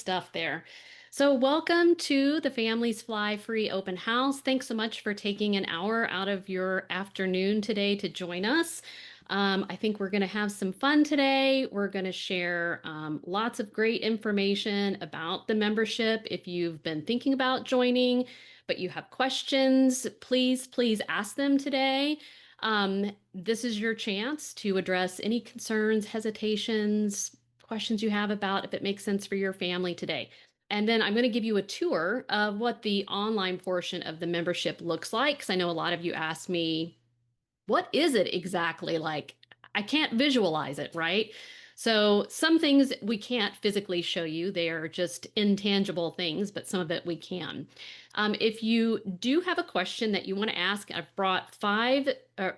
stuff there. So welcome to the Families Fly Free Open House. Thanks so much for taking an hour out of your afternoon today to join us. I think we're going to have some fun today. We're going to share lots of great information about the membership. If you've been thinking about joining, but you have questions, please ask them today. This is your chance to address any concerns, hesitations, questions you have about if it makes sense for your family today. And then I'm going to give you a tour of what the online portion of the membership looks like, because I know a lot of you asked me, what is it exactly like? I can't visualize it, right? So some things we can't physically show you. They are just intangible things, but some of it we can. If you do have a question that you want to ask, I've brought four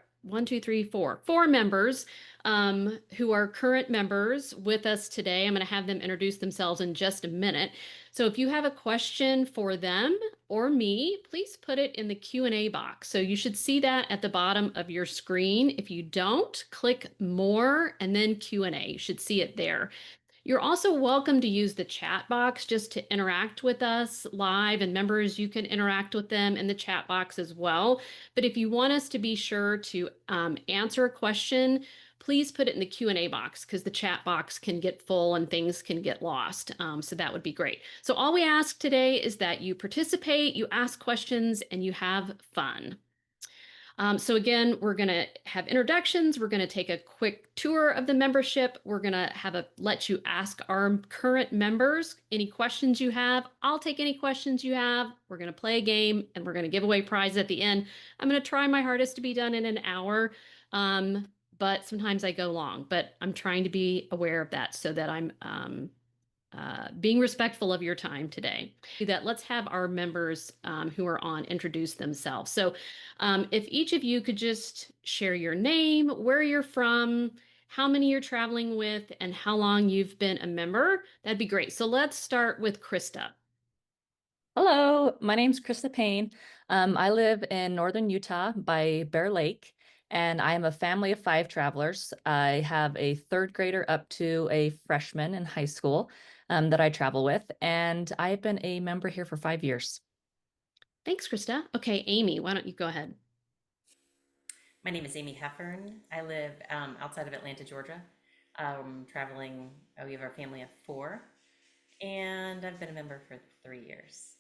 members who are current members with us today. I'm going to have them introduce themselves in just a minute. So if you have a question for them or me, please put it in the Q&A box. So you should see that at the bottom of your screen. If you don't, click more and then Q&A. You should see it there. You're also welcome to use the chat box just to interact with us live, and members, you can interact with them in the chat box as well. But if you want us to be sure to answer a question, please put it in the Q&A box, because the chat box can get full and things can get lost. So that would be great. So all we ask today is that you participate, you ask questions, and you have fun. So again, we're going to have introductions. We're going to take a quick tour of the membership. We're going to let you ask our current members any questions you have. I'll take any questions you have. We're going to play a game and we're going to give away prizes at the end. I'm going to try my hardest to be done in an hour. But sometimes I go long, but I'm trying to be aware of that so that I'm being respectful of your time today. Let's have our members who are on introduce themselves. So if each of you could just share your name, where you're from, how many you're traveling with, and how long you've been a member, that'd be great. So let's start with Krista. Hello, my name's Krista Payne. I live in northern Utah by Bear Lake, and I am a family of 5 travelers. I have a 3rd grader up to a freshman in high school that I travel with, and I've been a member here for 5 years. Thanks, Krista. Okay, Amy, why don't you go ahead? My name is Amy Heffern. I live outside of Atlanta, Georgia. Traveling, we have our family of 4, and I've been a member for 3 years.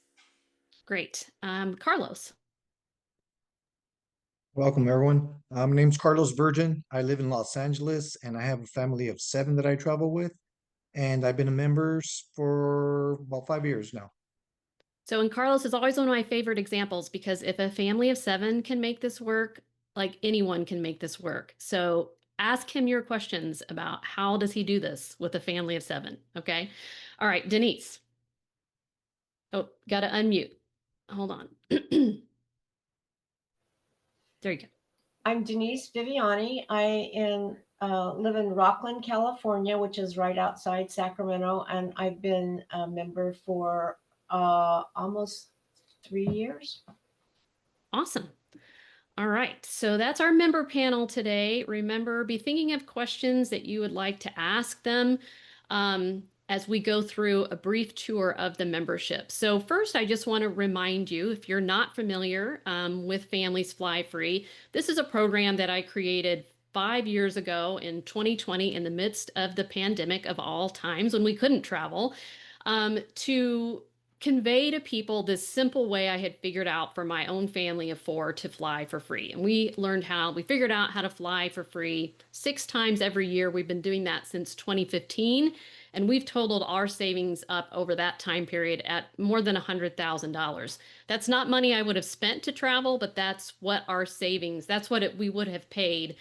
Great. Carlos. Welcome, everyone. My name's Carlos Virgin. I live in Los Angeles, and I have a family of 7 that I travel with, and I've been a member for about 5 years now. So, and Carlos is always one of my favorite examples, because if a family of 7 can make this work, like anyone can make this work. So ask him your questions about how does he do this with a family of 7. Okay. All right, Denise. Oh, got to unmute. Hold on. There you go. I'm Denise Viviani. Live in Rockland, California, which is right outside Sacramento, and I've been a member for almost 3 years. Awesome. All right, so that's our member panel today. Remember, be thinking of questions that you would like to ask them as we go through a brief tour of the membership. So first, I just want to remind you, if you're not familiar with Families Fly Free, this is a program that I created 5 years ago in 2020, in the midst of the pandemic of all times when we couldn't travel, to convey to people this simple way I had figured out for my own family of 4 to fly for free. And we figured out how to fly for free 6 times every year. We've been doing that since 2015. And we've totaled our savings up over that time period at more than $100,000. That's not money I would have spent to travel, but that's what our savings, that's what we would have paid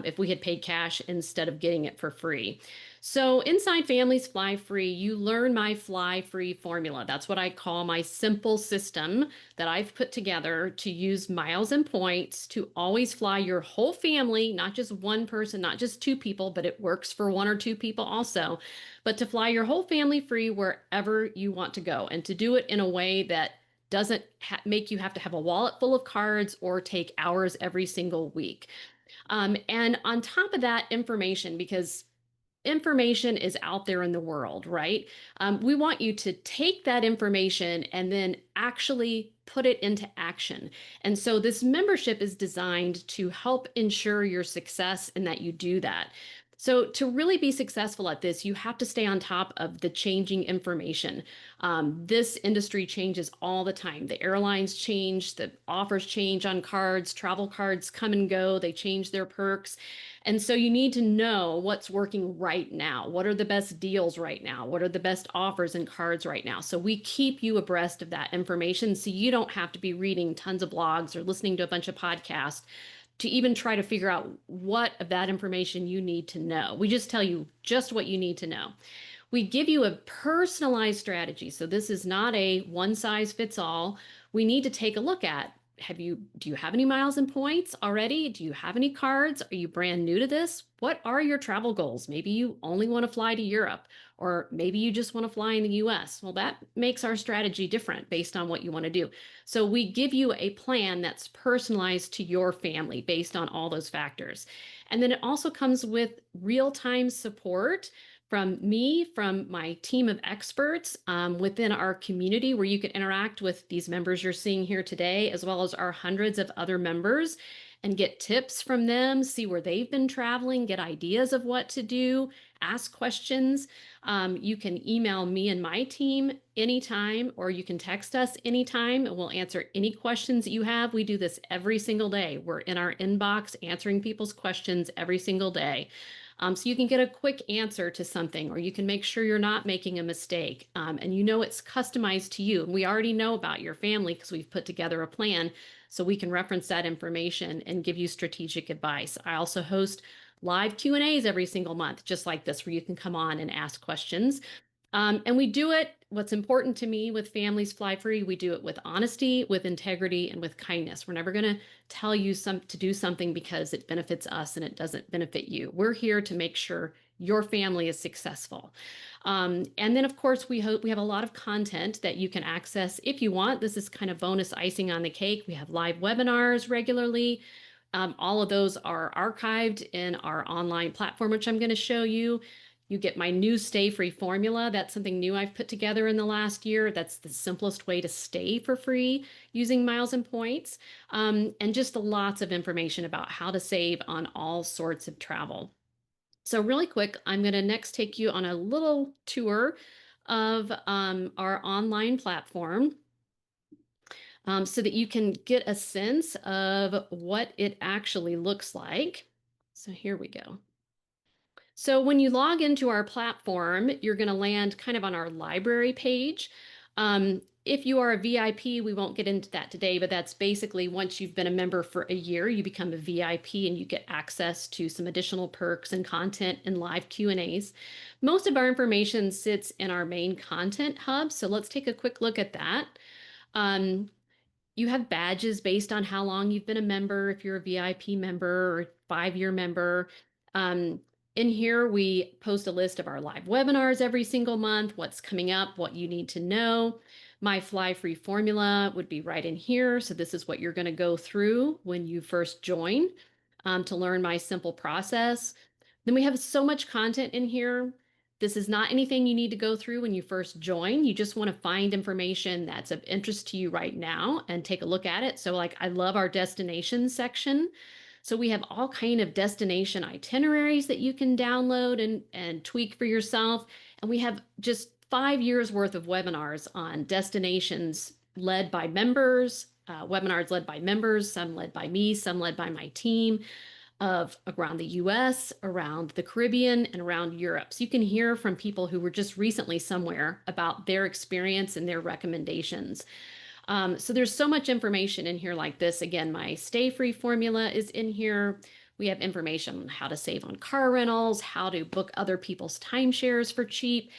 if we had paid cash instead of getting it for free. So inside Families Fly Free, you learn my Fly Free formula. That's what I call my simple system that I've put together to use miles and points to always fly your whole family, not just one person, not just 2 people, but it works for 1 or 2 people also, but to fly your whole family free wherever you want to go, and to do it in a way that doesn't make you have to have a wallet full of cards or take hours every single week. And on top of that information, because information is out there in the world, right? We want you to take that information and then actually put it into action. And so this membership is designed to help ensure your success and that you do that. So to really be successful at this, you have to stay on top of the changing information. This industry changes all the time. The airlines change, the offers change on cards, travel cards come and go, they change their perks. And so you need to know what's working right now. What are the best deals right now? What are the best offers and cards right now? So we keep you abreast of that information so you don't have to be reading tons of blogs or listening to a bunch of podcasts to even try to figure out what of that information you need to know. We just tell you just what you need to know. We give you a personalized strategy. So this is not a one size fits all. We need to take a look at, do you have any miles and points already? Do you have any cards? Are you brand new to this? What are your travel goals? Maybe you only want to fly to Europe, or maybe you just want to fly in the US. Well, that makes our strategy different based on what you want to do. So we give you a plan that's personalized to your family based on all those factors. And then it also comes with real-time support from me, from my team of experts within our community, where you can interact with these members you're seeing here today, as well as our hundreds of other members, and get tips from them, see where they've been traveling, get ideas of what to do, ask questions. You can email me and my team anytime, or you can text us anytime, and we'll answer any questions that you have. We do this every single day. We're in our inbox answering people's questions every single day. So you can get a quick answer to something, or you can make sure you're not making a mistake. And you know it's customized to you. And we already know about your family because we've put together a plan, so we can reference that information and give you strategic advice. I also host live Q&As every single month, just like this, where you can come on and ask questions. And we do it, what's important to me with Families Fly Free, we do it with honesty, with integrity, and with kindness. We're never going to tell you to do something because it benefits us and it doesn't benefit you. We're here to make sure your family is successful. And then, of course, we have a lot of content that you can access if you want. This is kind of bonus icing on the cake. We have live webinars regularly. All of those are archived in our online platform, which I'm going to show you. You get my new Stay Free formula. That's something new I've put together in the last year. That's the simplest way to stay for free using miles and points. And just lots of information about how to save on all sorts of travel. So really quick, I'm going to next take you on a little tour of our online platform so that you can get a sense of what it actually looks like. So here we go. So when you log into our platform, you're going to land kind of on our library page. If you are a VIP, we won't get into that today, but that's basically once you've been a member for a year, you become a VIP and you get access to some additional perks and content and live Q&As. Most of our information sits in our main content hub, so let's take a quick look at that. You have badges based on how long you've been a member, if you're a VIP member or 5-year member. In here, we post a list of our live webinars every single month, what's coming up, what you need to know. My Fly Free formula would be right in here. So this is what you're going to go through when you first join to learn my simple process. Then we have so much content in here. This is not anything you need to go through when you first join. You just want to find information that's of interest to you right now and take a look at it. So like I love our destination section. So we have all kind of destination itineraries that you can download and tweak for yourself. And we have just 5 years worth of webinars on destinations led by members, webinars led by members, some led by me, some led by my team, of around the US, around the Caribbean, and around Europe. So you can hear from people who were just recently somewhere about their experience and their recommendations. So there's so much information in here like this. Again, my Stay Free formula is in here. We have information on how to save on car rentals, how to book other people's timeshares for cheap,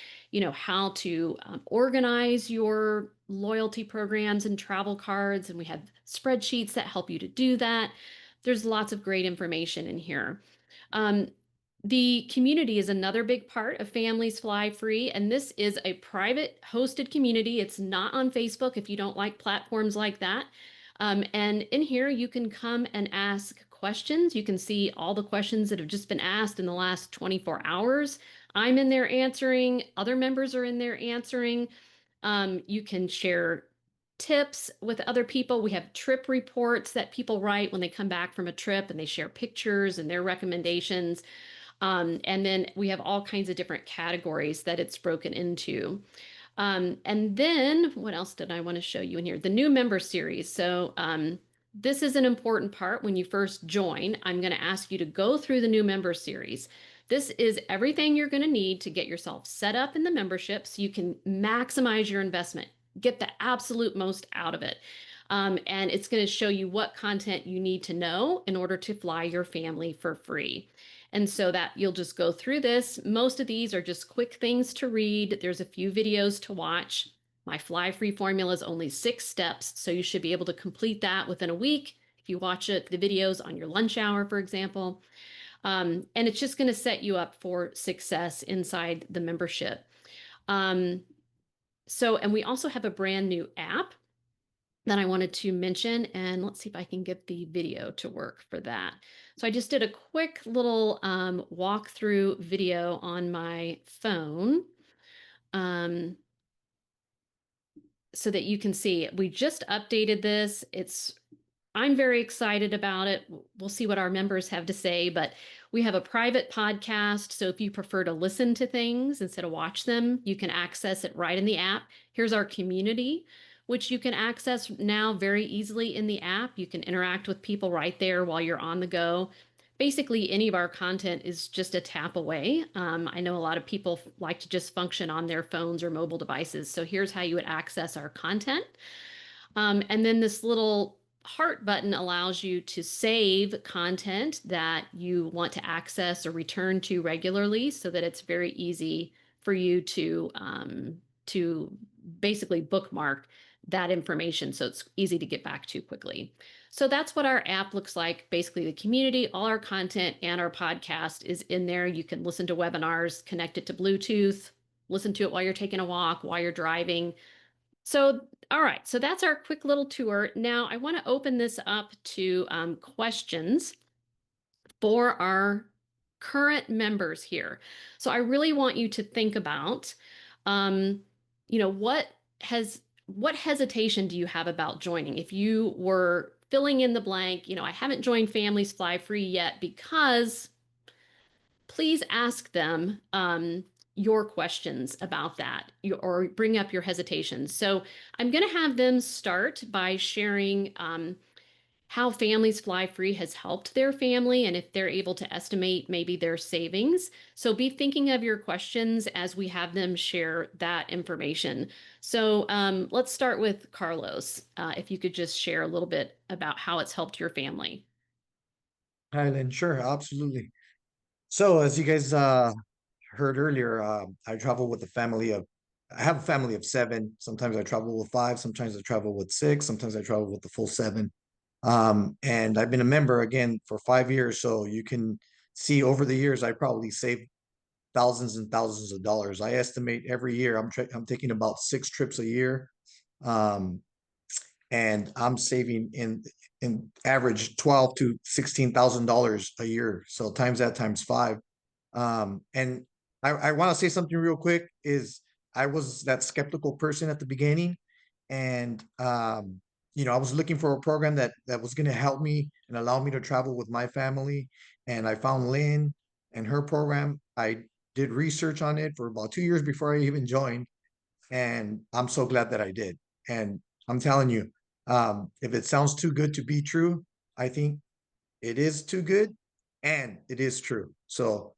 how to organize your loyalty programs and travel cards. And we have spreadsheets that help you to do that. There's lots of great information in here. The community is another big part of Families Fly Free, and this is a private hosted community. It's not on Facebook if you don't like platforms like that. And in here, you can come and ask questions. You can see all the questions that have just been asked in the last 24 hours. I'm in there answering, other members are in there answering. You can share tips with other people. We have trip reports that people write when they come back from a trip, and they share pictures and their recommendations. And then we have all kinds of different categories that it's broken into. And then what else did I want to show you in here? The new member series. So this is an important part when you first join. I'm going to ask you to go through the new member series. This is everything you're going to need to get yourself set up in the membership so you can maximize your investment, get the absolute most out of it. And it's going to show you what content you need to know in order to fly your family for free. And so that you'll just go through this. Most of these are just quick things to read. There's a few videos to watch. My FLYFREE formula is only 6 steps, so you should be able to complete that within a week if you watch the videos on your lunch hour, for example. And it's just going to set you up for success inside the membership. And we also have a brand new app that I wanted to mention, and let's see if I can get the video to work for that. So I just did a quick little walkthrough video on my phone so that you can see. We just updated this. I'm very excited about it. We'll see what our members have to say, but we have a private podcast. So if you prefer to listen to things instead of watch them, you can access it right in the app. Here's our community, which you can access now very easily in the app. You can interact with people right there while you're on the go. Basically, any of our content is just a tap away. I know a lot of people like to just function on their phones or mobile devices. So here's how you would access our content. And then this little heart button allows you to save content that you want to access or return to regularly, so that it's very easy for you to basically bookmark that information, so it's easy to get back to quickly. So that's what our app looks like. Basically, the community, all our content, and our podcast is in there. You can listen to webinars, connect it to Bluetooth, listen to it while you're taking a walk, while you're driving. So, all right, so that's our quick little tour. Now I want to open this up to questions for our current members here. So I really want you to think about, what hesitation do you have about joining? If you were filling in the blank, I haven't joined Families Fly Free yet because, please ask them your questions about that, or bring up your hesitations. So I'm going to have them start by sharing how Families Fly Free has helped their family, and if they're able to estimate maybe their savings. So be thinking of your questions as we have them share that information. So let's start with Carlos. If you could just share a little bit about how it's helped your family. Hi, Lynn. Sure, absolutely. So as you guys heard earlier, I have a family of 7. Sometimes I travel with 5, sometimes I travel with 6, sometimes I travel with the full 7. And I've been a member again for 5 years. So you can see over the years, I probably saved thousands and thousands of dollars. I estimate every year I'm taking about 6 trips a year. Um, and I'm saving in average $12,000 to $16,000 a year. So times that times 5. And I want to say something real quick is I was that skeptical person at the beginning, and I was looking for a program that was going to help me and allow me to travel with my family. And I found Lynn and her program. I did research on it for about 2 years before I even joined, and I'm so glad that I did. And I'm telling you, if it sounds too good to be true, I think it is too good, and it is true. So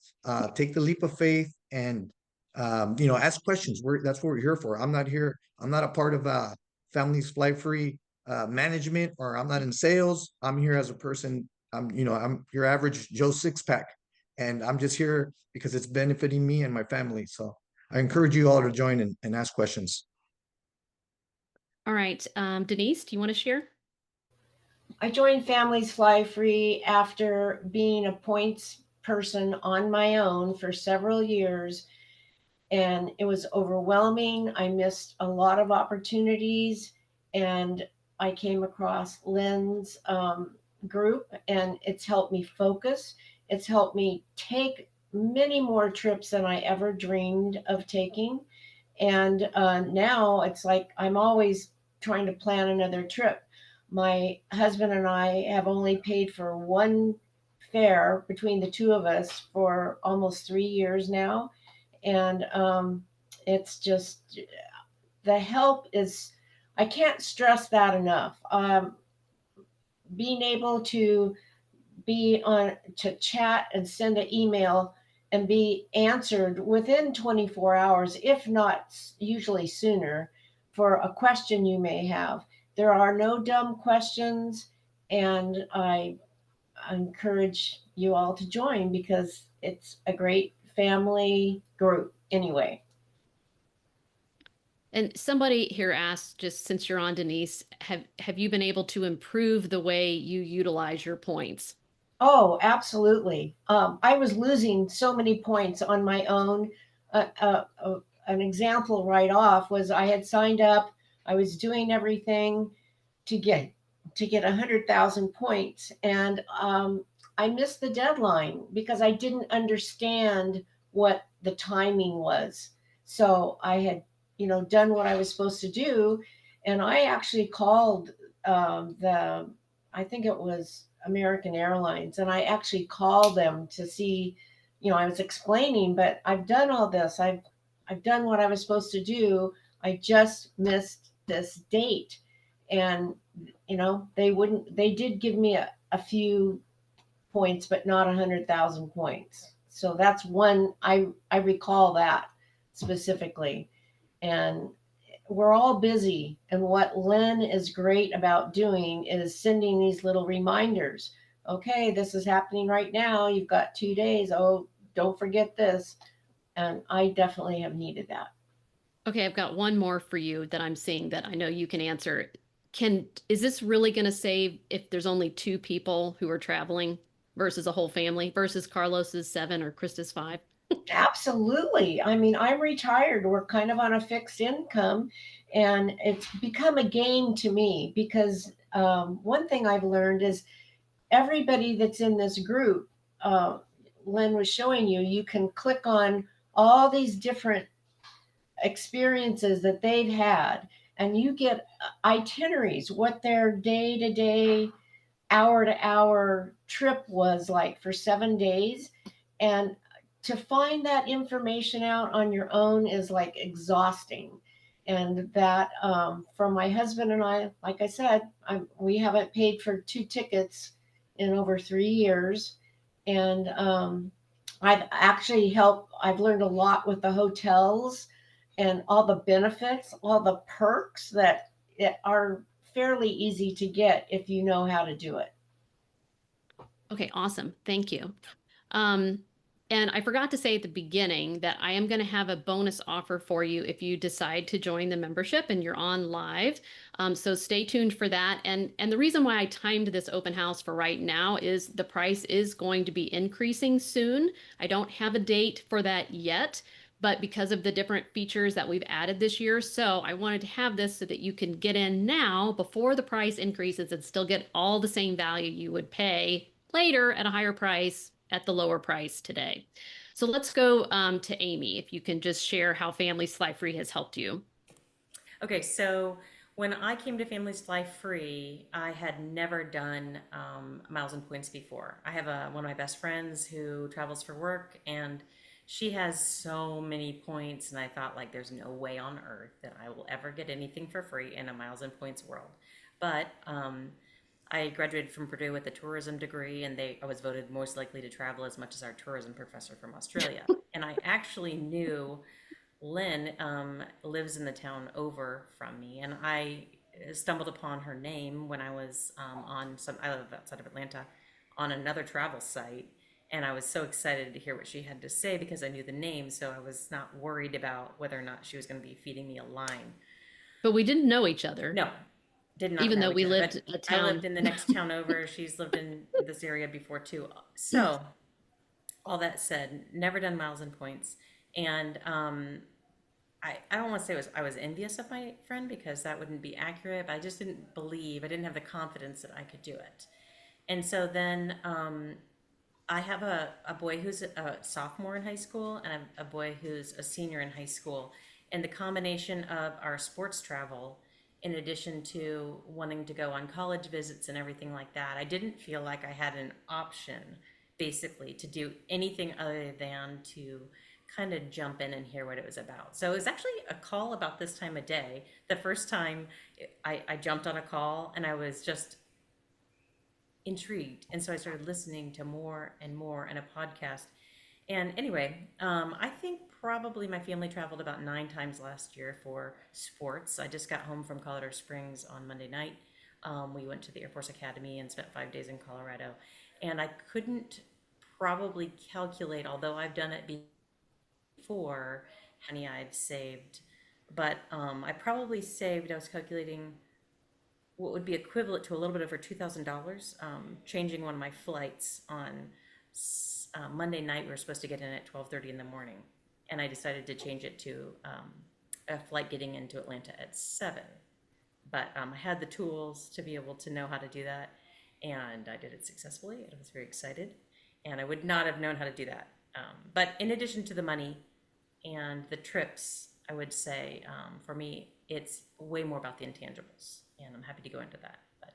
take the leap of faith and ask questions. That's what we're here for. I'm not a part of Families Fly Free management, or I'm not in sales. I'm here as a person. I'm your average Joe Sixpack, and I'm just here because it's benefiting me and my family. So I encourage you all to join and ask questions. All right, Denise, do you want to share? I joined Families Fly Free after being a points person on my own for several years, and it was overwhelming. I missed a lot of opportunities, and I came across Lynn's group, and it's helped me focus. It's helped me take many more trips than I ever dreamed of taking. And now it's like I'm always trying to plan another trip. My husband and I have only paid for one fare between the two of us for almost 3 years now. And it's just the help is, I can't stress that enough. Being able to be on to chat and send an email and be answered within 24 hours, if not usually sooner, for a question you may have. There are no dumb questions, and I encourage you all to join because it's a great family group anyway. And somebody here asked, just since you're on, Denise, have you been able to improve the way you utilize your points? Oh, absolutely. I was losing so many points on my own. An example right off was I had signed up. I was doing everything to get 100,000 points, and I missed the deadline because I didn't understand what the timing was. So I had, done what I was supposed to do, and I actually called the, I think it was American Airlines, and I actually called them to see, I was explaining, but I've done all this. I've done what I was supposed to do. I just missed this date. And they did give me a few points, but not 100,000 points. So that's one I recall that specifically. And we're all busy. And what Lynn is great about doing is sending these little reminders. Okay, this is happening right now. You've got 2 days. Oh, don't forget this. And I definitely have needed that. Okay, I've got one more for you that I'm seeing that I know you can answer. Is this really going to save if there's only two people who are traveling versus a whole family versus Carlos's seven or Krista's five? Absolutely. I mean, I'm retired. We're kind of on a fixed income, and it's become a game to me because one thing I've learned is everybody that's in this group, uh, Len was showing you, you can click on all these different experiences that they've had, and you get itineraries, what their day to day, hour to hour trip was like for 7 days. And to find that information out on your own is like exhausting. And that, for my husband and I, like I said, we haven't paid for two tickets in over 3 years. And I've learned a lot with the hotels and all the benefits, all the perks that are fairly easy to get if you know how to do it. Okay, awesome. Thank you. Um, and I forgot to say at the beginning that I am going to have a bonus offer for you if you decide to join the membership and you're on live. So stay tuned for that. And the reason why I timed this open house for right now is the price is going to be increasing soon. I don't have a date for that yet, but because of the different features that we've added this year, so I wanted to have this so that you can get in now before the price increases and still get all the same value you would pay later at a higher price at the lower price today. So let's go to Amy, if you can just share how Families Fly Free has helped you. Okay, so when I came to Families Fly Free, I had never done miles and points before. I have one of my best friends who travels for work, and she has so many points, and I thought like, there's no way on earth that I will ever get anything for free in a miles and points world. But I graduated from Purdue with a tourism degree, and I was voted most likely to travel as much as our tourism professor from Australia. And I actually knew Lynn lives in the town over from me, and I stumbled upon her name when I was I live outside of Atlanta, on another travel site, and I was so excited to hear what she had to say because I knew the name, so I was not worried about whether or not she was going to be feeding me a line. But we didn't know each other, No, did not even though know each we other, but lived a I lived town. in the next town over. She's lived in this area before too. So, all that said, never done miles and points, and I don't want to say I was envious of my friend because that wouldn't be accurate, but I just didn't have the confidence that I could do it. And so then I have a boy who's a sophomore in high school and a boy who's a senior in high school. And the combination of our sports travel, in addition to wanting to go on college visits and everything like that, I didn't feel like I had an option basically to do anything other than to kind of jump in and hear what it was about. So it was actually a call about this time of day. The first time I jumped on a call and I was just intrigued. And so I started listening to more and more in a podcast. And anyway, I think probably my family traveled about 9 times last year for sports. I just got home from Colorado Springs on Monday night. We went to the Air Force Academy and spent 5 days in Colorado. And I couldn't probably calculate, although I've done it before, how many I've saved. But I probably saved, I was calculating what would be equivalent to a little bit over $2,000, changing one of my flights on Monday night. We were supposed to get in at 12:30 in the morning, and I decided to change it to a flight getting into Atlanta at 7. But I had the tools to be able to know how to do that, and I did it successfully. I was very excited, and I would not have known how to do that. But in addition to the money and the trips, I would say for me, it's way more about the intangibles, and I'm happy to go into that. But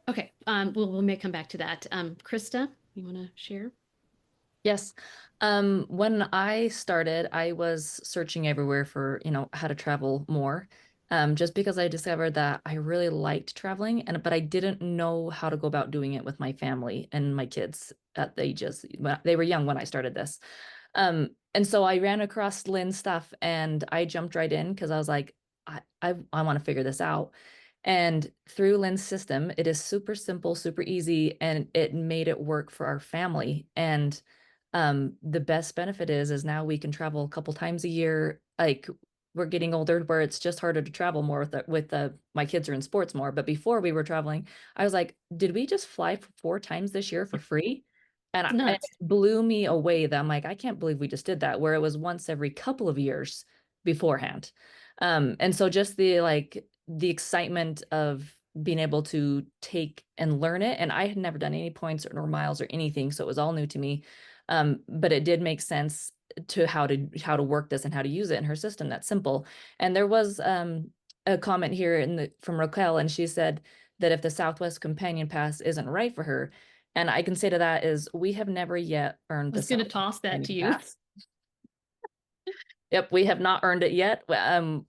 Okay, we may come back to that. Krista, you want to share? Yes. When I started, I was searching everywhere for, how to travel more. Just because I discovered that I really liked traveling but I didn't know how to go about doing it with my family and my kids at the ages. They were young when I started this. And so I ran across Lynn's stuff and I jumped right in because I was like, I want to figure this out. And through Lynn's system, it is super simple, super easy, and it made it work for our family. And the best benefit is now we can travel a couple times a year. Like we're getting older where it's just harder to travel more with my kids are in sports more. But before we were traveling, I was like, did we just fly 4 times this year for free? And It's it nuts. blew me away that I'm like, I can't believe we just did that, where it was once every couple of years beforehand. And so just the excitement of being able to take and learn it. And I had never done any points or miles or anything, so it was all new to me. But it did make sense to how to work this and how to use it in her system. That's simple. And there was a comment here from Raquel, and she said that if the Southwest Companion Pass isn't right for her, and I can say to that is we have never yet I earned the was going to Southwest toss that to Companion you. Pass. Yep, we have not earned it yet.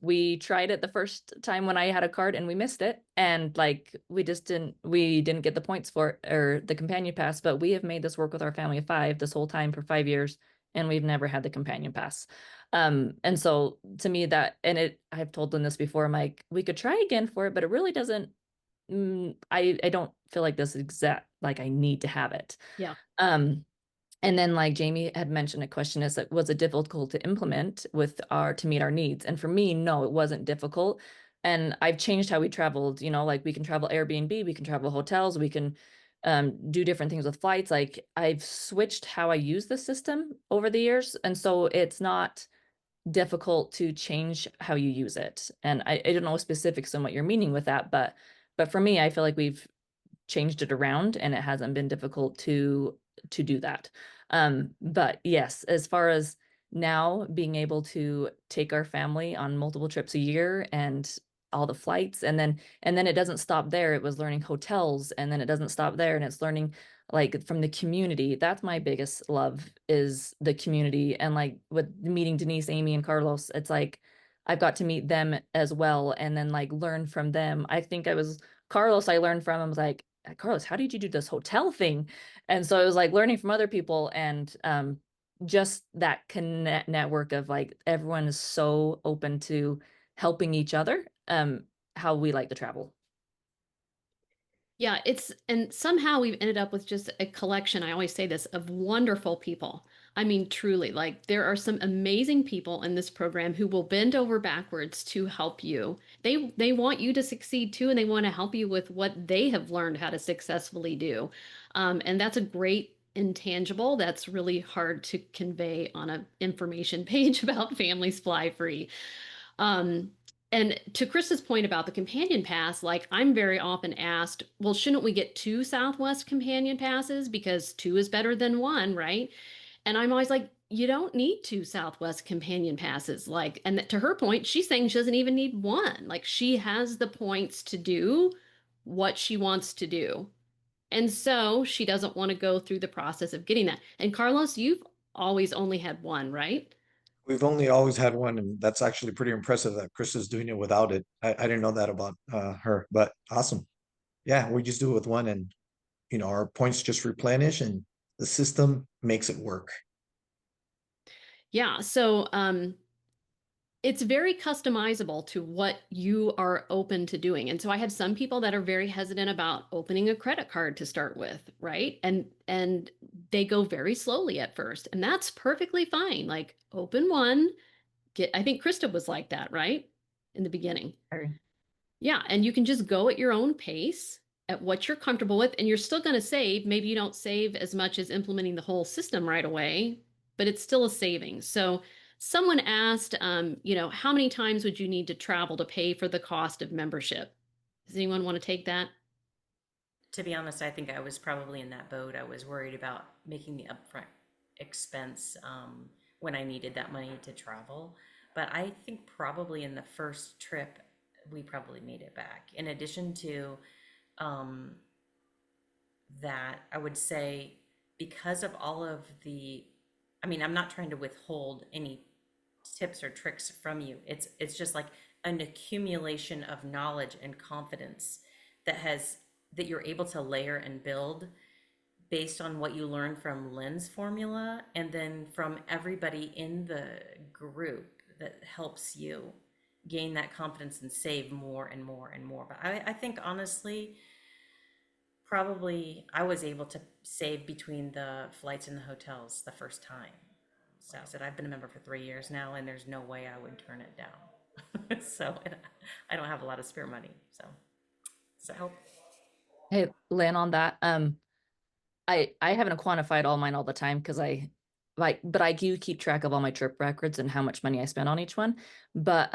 We tried it the first time when I had a card and we missed it. And like we didn't get the points for it or the companion pass, but we have made this work with our family of 5 this whole time for 5 years, and we've never had the companion pass. And so to me I've told them this before, I'm like, we could try again for it, but it really doesn't, I don't feel like this exact, like I need to have it. Yeah. And then like Jamie had mentioned, a question is like, was it difficult to implement to meet our needs? And for me, no, it wasn't difficult. And I've changed how we traveled, like we can travel Airbnb, we can travel hotels, we can do different things with flights. Like I've switched how I use the system over the years. And so it's not difficult to change how you use it. And I don't know specifics on what you're meaning with that, but for me, I feel like we've changed it around and it hasn't been difficult to do that. But yes, as far as now being able to take our family on multiple trips a year and all the flights, and then it doesn't stop there. It was learning hotels, and then it doesn't stop there, and it's learning like from the community. That's my biggest love, is the community. And like with meeting Denise, Amy, and Carlos, it's like I've got to meet them as well and then like learn from them. I think Carlos, I learned from him, was like, Carlos, how did you do this hotel thing? And so it was like learning from other people, and just that connect network of like everyone is so open to helping each other, how we like to travel. Yeah, and somehow we've ended up with just a collection, I always say this, of wonderful people. I mean, truly, like there are some amazing people in this program who will bend over backwards to help you. They want you to succeed too, and they want to help you with what they have learned how to successfully do. And that's a great intangible that's really hard to convey on an information page about Families Fly Free. Um, And to Chris's point about the companion pass, like I'm very often asked, well, shouldn't we get two Southwest companion passes because two is better than one, right? And I'm always like, you don't need two Southwest companion passes. Like, and to her point, she's saying she doesn't even need one. Like, she has the points to do what she wants to do. And so she doesn't want to go through the process of getting that. And Carlos, you've always only had one, right? We've only always had one, and that's actually pretty impressive that Chris is doing it without it. I didn't know that about her, but awesome. Yeah, we just do it with one, and our points just replenish, and the system makes it work. Yeah. So, it's very customizable to what you are open to doing. And so I have some people that are very hesitant about opening a credit card to start with, right? And they go very slowly at first, and that's perfectly fine. Like open one, I think Krista was like that, right? In the beginning. Sorry. Yeah, and you can just go at your own pace at what you're comfortable with, and you're still going to save. Maybe you don't save as much as implementing the whole system right away, but it's still a savings. So someone asked, how many times would you need to travel to pay for the cost of membership? Does anyone want to take that? To be honest, I think I was probably in that boat. I was worried about making the upfront expense when I needed that money to travel. But I think probably in the first trip, we probably made it back. In addition to um, that, I would say because of all of I mean, I'm not trying to withhold any tips or tricks from you. It's just like an accumulation of knowledge and confidence that you're able to layer and build based on what you learn from Lynn's formula and then from everybody in the group that helps you gain that confidence and save more and more and more. But I think honestly, probably I was able to save between the flights and the hotels the first time. So I said, I've been a member for 3 years now, and there's no way I would turn it down. So I don't have a lot of spare money. So does that help? Hey, Lynn, on that, I haven't quantified all mine all the time because but I do keep track of all my trip records and how much money I spend on each one. But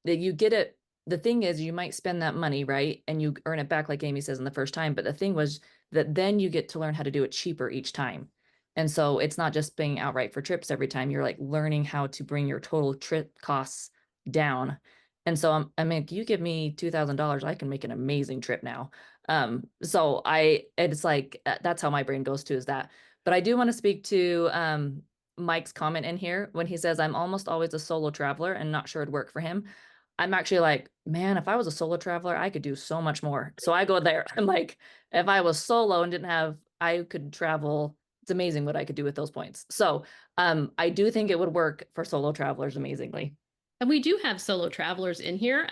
you get it. The thing is, you might spend that money, right? And you earn it back, like Amy says, in the first time. But the thing was that then you get to learn how to do it cheaper each time. And so it's not just paying outright for trips every time. You're like learning how to bring your total trip costs down. And so I mean, if you give me $2,000, I can make an amazing trip now. So it's like that's how my brain goes to is that. But I do want to speak to Mike's comment in here when he says I'm almost always a solo traveler and not sure it'd work for him. I'm actually like, man, if I was a solo traveler, I could do so much more. So I go there. I'm like, if I was solo and I could travel. It's amazing what I could do with those points. So I do think it would work for solo travelers amazingly. And we do have solo travelers in here.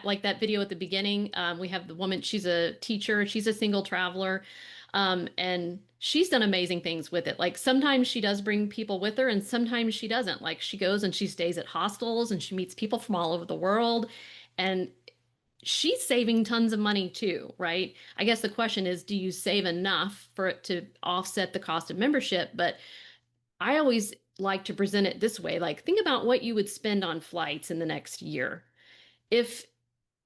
Like that video at the beginning. We have the woman, she's a teacher, she's a single traveler. And she's done amazing things with it. Like sometimes she does bring people with her and sometimes she doesn't. Like she goes and she stays at hostels and she meets people from all over the world. And she's saving tons of money too, right? I guess the question is, do you save enough for it to offset the cost of membership? But I always like to present it this way, like think about what you would spend on flights in the next year. If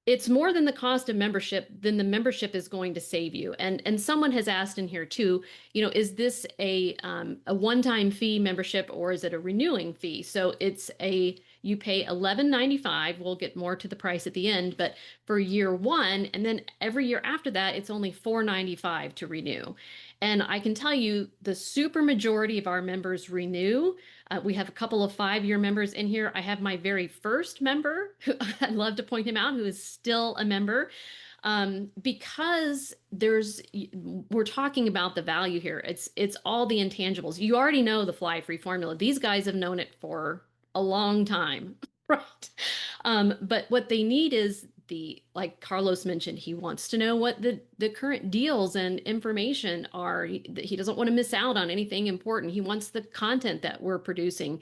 it's more than the cost of membership, then the membership is going to save you. And someone has asked in here too, is this a one-time fee membership or is it a renewing fee? So you pay $11.95. We'll get more to the price at the end, but for year one, and then every year after that, it's only $4.95 to renew. And I can tell you the super majority of our members renew. We have a couple of 5-year members in here. I have my very first member, who I'd love to point him out, who is still a member, because we're talking about the value here. It's all the intangibles. You already know the FLYFREE formula. These guys have known it for a long time, right? But what they need is like Carlos mentioned, he wants to know what the current deals and information are. He doesn't want to miss out on anything important. He wants the content that we're producing.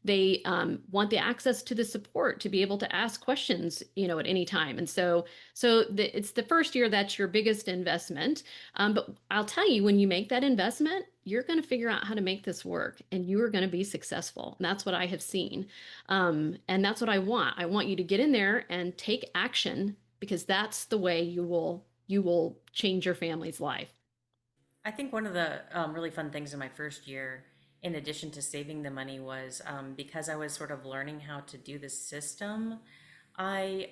They want the access to the support to be able to ask questions, at any time. And it's the first year that's your biggest investment. But I'll tell you, when you make that investment, you're going to figure out how to make this work, and you are going to be successful. And that's what I have seen. And that's what I want. I want you to get in there and take action, because that's the way you will change your family's life. I think one of the really fun things in my first year, in addition to saving the money, was because I was sort of learning how to do the system, I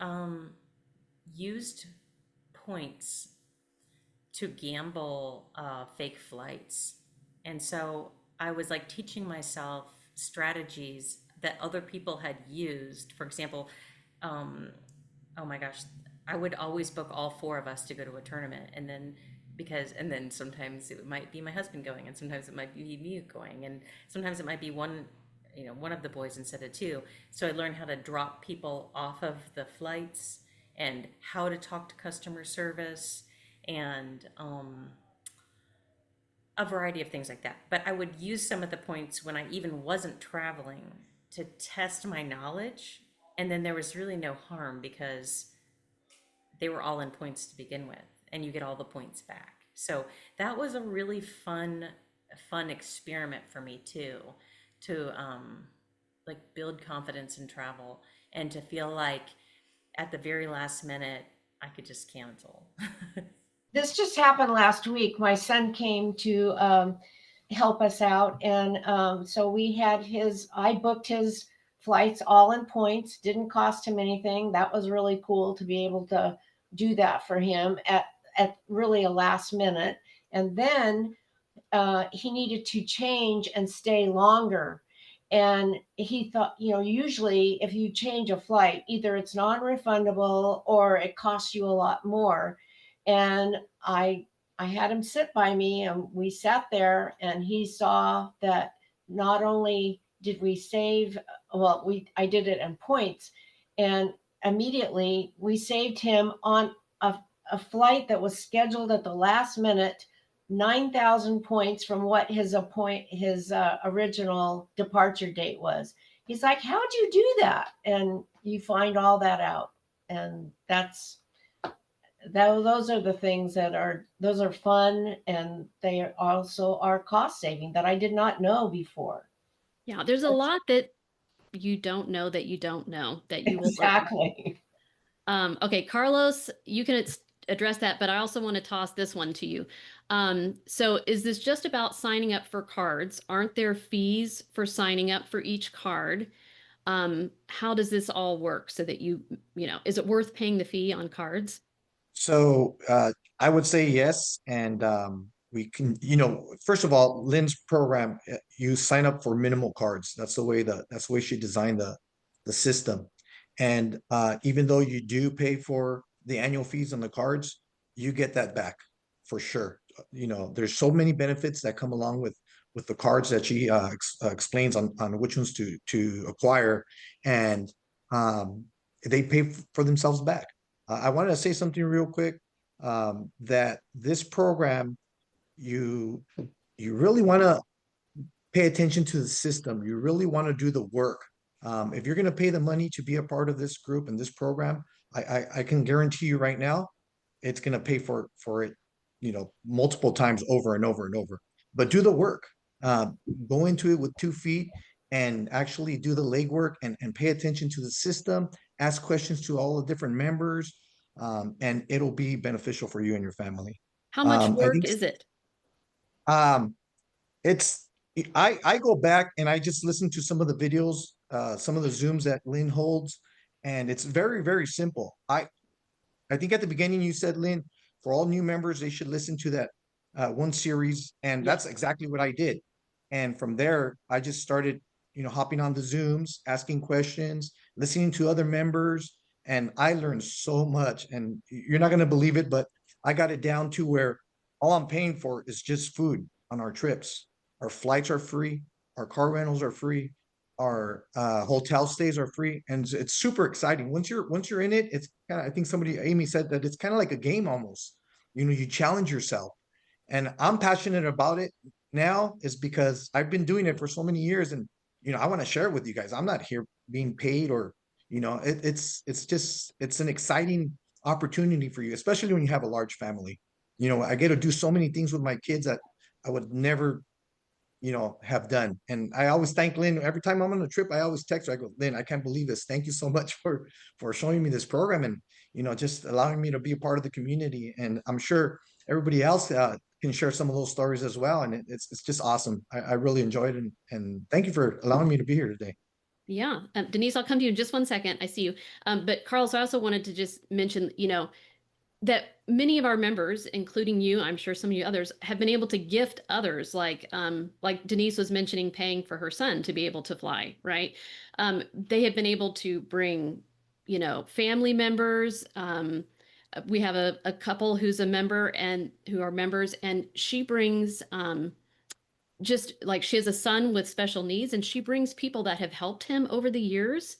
used points to gamble fake flights. And so I was like teaching myself strategies that other people had used. For example, um, oh my gosh, I would always book all four of us to go to a tournament. And then sometimes it might be my husband going, and sometimes it might be me going, and sometimes it might be one of the boys instead of two. So I learned how to drop people off of the flights and how to talk to customer service and a variety of things like that. But I would use some of the points when I even wasn't traveling to test my knowledge. And then there was really no harm because they were all in points to begin with, and you get all the points back. So that was a really fun experiment for me too, to like build confidence in travel and to feel like at the very last minute I could just cancel. This just happened last week. My son came to help us out. And so I booked his flights all in points, didn't cost him anything. That was really cool to be able to do that for him at really a last minute. And then he needed to change and stay longer. And he thought, usually if you change a flight, either it's non-refundable or it costs you a lot more. And I had him sit by me, and we sat there, and he saw that not only did we save, well, I did it in points, and immediately we saved him on a flight that was scheduled at the last minute, 9,000 points from what his original departure date was. He's like, "How'd you do that?" And you find all that out, and those are the things those are fun, and they also are cost saving that I did not know before. Yeah, there's a That's lot that you don't know that you don't know that you will learn. exactly. Okay, Carlos, you can address that, but I also want to toss this one to you. So is this just about signing up for cards? Aren't there fees for signing up for each card? How does this all work so that is it worth paying the fee on cards? So I would say yes. And we can, first of all, Lynn's program, you sign up for minimal cards. That's the way she designed the system. And even though you do pay for the annual fees on the cards, you get that back for sure. There's so many benefits that come along with the cards that she explains on which ones to acquire, and um, they pay for themselves back. I wanted to say something real quick, that this program, you you really want to pay attention to the system. You really want to do the work. If you're going to pay the money to be a part of this group and this program, I can guarantee you right now, it's going to pay for it, multiple times over and over and over. But do the work. Uh, Go into it with 2 feet and actually do the legwork and pay attention to the system. Ask questions to all the different members, and it'll be beneficial for you and your family. How much I work think is it? um, it's I go back and I just listen to some of the videos, some of the Zooms that Lynn holds, and it's very, very simple. I think at the beginning you said, Lynn, for all new members, they should listen to that one series, and Yeah. that's exactly what I did. And from there, I just started, hopping on the Zooms, asking questions, listening to other members, and I learned so much. And you're not going to believe it, but I got it down to where all I'm paying for is just food on our trips. Our flights are free, our car rentals are free, our hotel stays are free, and it's super exciting. Once you're in it, it's kind of, I think Amy said that it's kind of like a game almost. You challenge yourself, and I'm passionate about it now is because I've been doing it for so many years, and I want to share it with you guys. I'm not here being paid or, it's an exciting opportunity for you, especially when you have a large family. I get to do so many things with my kids that I would never have done. And I always thank Lynn every time I'm on a trip. I always text her. I go, Lynn, I can't believe this. Thank you so much for showing me this program and just allowing me to be a part of the community. And I'm sure everybody else can share some of those stories as well. And it's just awesome. I really enjoyed it, and thank you for allowing me to be here today. Yeah. Denise, I'll come to you in just one second. I see you. But Carlos, I also wanted to just mention, that many of our members, including you, I'm sure some of you others, have been able to gift others, like Denise was mentioning, paying for her son to be able to fly, right? They have been able to bring, family members. We have a couple who's a member and who are members, and she brings just like she has a son with special needs, and she brings people that have helped him over the years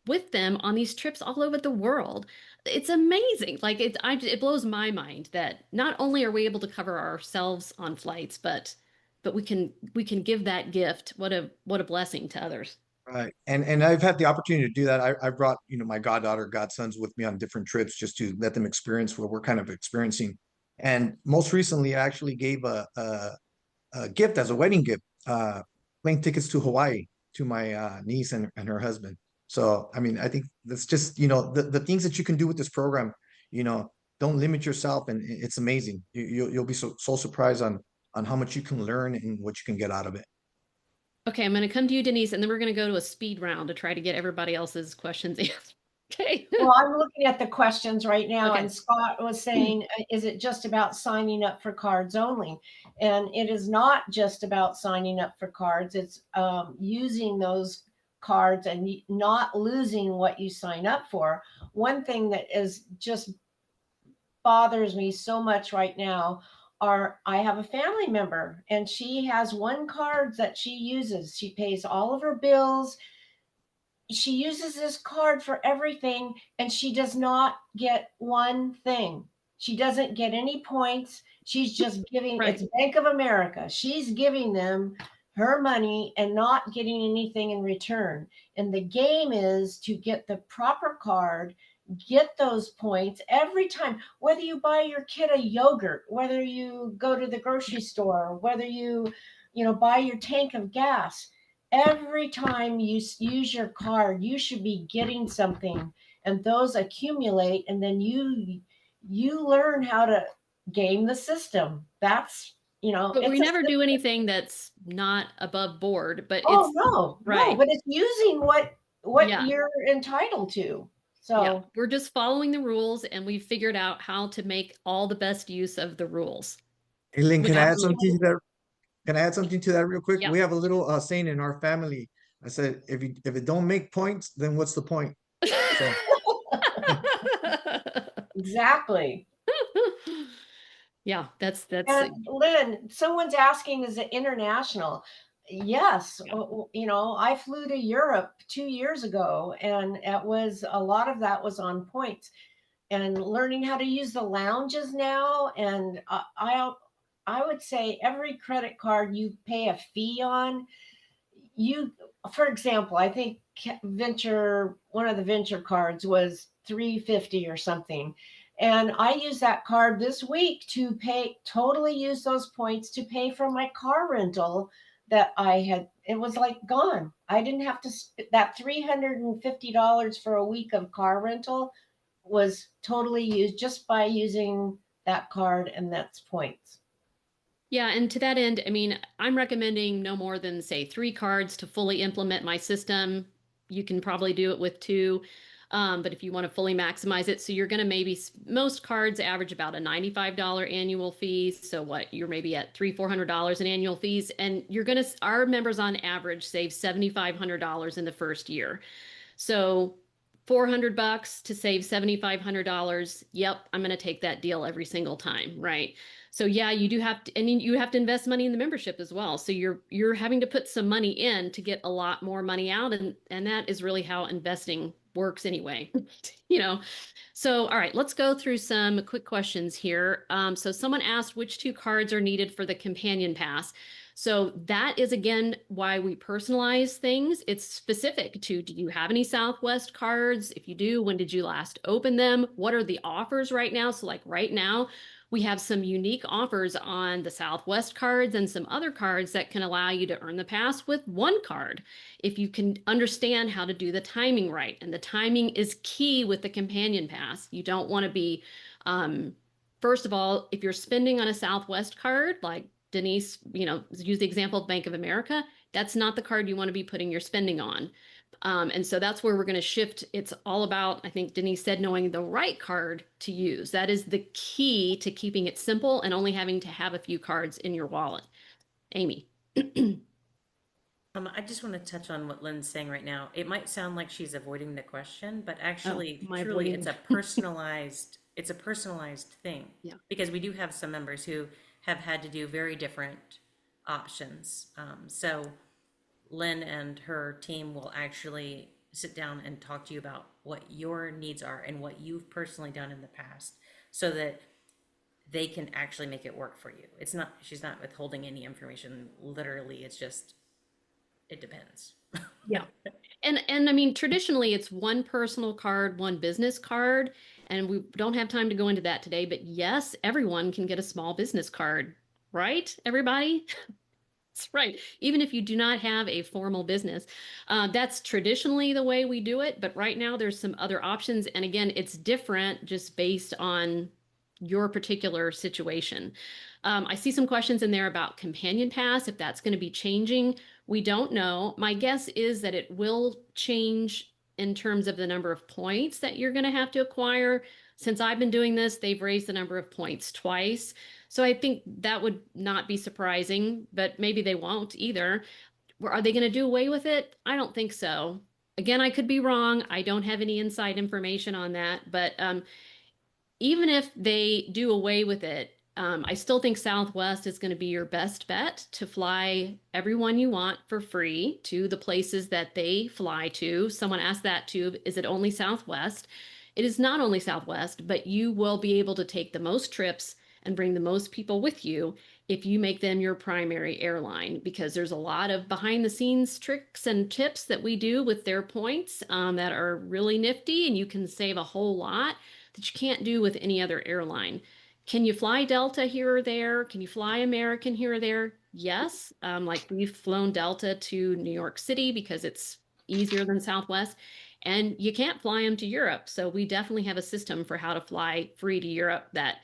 with them on these trips all over the world. It's amazing. Like it blows my mind that not only are we able to cover ourselves on flights, but we can give that gift. What a blessing to others. Right. And I've had the opportunity to do that. I brought, my goddaughter, godsons with me on different trips just to let them experience what we're kind of experiencing. And most recently, I actually gave a gift as a wedding gift, plane tickets to Hawaii to my niece and her husband. So, I mean, I think that's just, the things that you can do with this program, you know, don't limit yourself, and it's amazing. You'll be so surprised on how much you can learn and what you can get out of it. Okay, I'm going to come to you, Denise, and then we're going to go to a speed round to try to get everybody else's questions answered. Okay. Well, I'm looking at the questions right now, Okay. and Scott was saying, is it just about signing up for cards only? And it is not just about signing up for cards. It's using those cards and not losing what you sign up for. One thing that is just bothers me so much right now are I have a family member and she has one card that she uses. She pays all of her bills. She uses this card for everything and she does not get one thing. She doesn't get any points. She's just giving Right. it's Bank of America. She's giving them her money and not getting anything in return. And the game is to get the proper card, get those points every time, whether you buy your kid a yogurt, whether you go to the grocery store, whether you buy your tank of gas. Every time you use your card, you should be getting something, and those accumulate, and then you learn how to game the system. That's But we it's a never do system. anything that's not above board, but Oh it's no, right. but it's using what Yeah. you're entitled to. Yeah. So We're just following the rules and we figured out how to make all the best use of the rules Hey, Lynn, can I without add something to absolutely. that? Can I add something to that real quick? yeah. We have a little saying in our family. I said, if it don't make points, then what's the point? So Exactly. Yeah, that's And Lynn, someone's asking, is it international? Yes. yeah. I flew to Europe 2 years ago, and it was a lot of that was on points and learning how to use the lounges now. And I would say every credit card you pay a fee on, you, for example, I think one of the venture cards was 350 or something. And I used that card this week to totally use those points to pay for my car rental that it was like gone. I didn't have to, that $350 for a week of car rental was totally used just by using that card, and that's points. Yeah, and to that end, I mean, I'm recommending no more than say 3 cards to fully implement my system. You can probably do it with 2. But if you want to fully maximize it, so you're going to most cards average about a $95 annual fee. So what, you're maybe at $400 in annual fees, and our members on average save $7,500 in the first year. So $400 to save $7,500. Yep, I'm going to take that deal every single time, right? So yeah, you do have to, and you have to invest money in the membership as well. So you're having to put some money in to get a lot more money out, and that is really how investing works anyway. you know. So all right, let's go through some quick questions here. So someone asked which 2 cards are needed for the companion pass. So that is again why we personalize things. It's specific to, do you have any Southwest cards? If you do, when did you last open them? What are the offers right now? So like right now, we have some unique offers on the Southwest cards and some other cards that can allow you to earn the pass with one card. If you can understand how to do the timing right, and the timing is key with the companion pass. You don't want to be, first of all, if you're spending on a Southwest card, like Denise, use the example of Bank of America, that's not the card you want to be putting your spending on. And so that's where we're going to shift. It's all about, I think Denise said, knowing the right card to use. That is the key to keeping it simple and only having to have a few cards in your wallet. Amy. I just want to touch on what Lynn's saying right now. It might sound like she's avoiding the question, but Oh, actually, my truly, avoiding. it's a personalized thing. Yeah. Because we do have some members who have had to do very different options. So Lynn and her team will actually sit down and talk to you about what your needs are and what you've personally done in the past, so that they can actually make it work for you. She's not withholding any information. Literally, it's just, it depends. Yeah. And I mean, traditionally it's one personal card, one business card, and we don't have time to go into that today, but yes, everyone can get a small business card, right? Everybody? That's right. Even if you do not have a formal business, that's traditionally the way we do it. But right now, there's some other options. And again, it's different just based on your particular situation. I see some questions in there about Companion Pass, if that's going to be changing. We don't know. My guess is that it will change in terms of the number of points that you're going to have to acquire. Since I've been doing this, they've raised the number of points twice. So I think that would not be surprising, but maybe they won't either. Are they going to do away with it? I don't think so. Again, I could be wrong. I don't have any inside information on that, but even if they do away with it, I still think Southwest is going to be your best bet to fly everyone you want for free to the places that they fly to. Someone asked that too. Is it only Southwest? It is not only Southwest, but you will be able to take the most trips and bring the most people with you if you make them your primary airline, because there's a lot of behind the scenes tricks and tips that we do with their points that are really nifty, and you can save a whole lot that you can't do with any other airline. Can you fly Delta here or there? Can you fly American here or there? Yes. Like we've flown Delta to New York City because it's easier than Southwest. And you can't fly them to Europe. So we definitely have a system for how to fly free to Europe that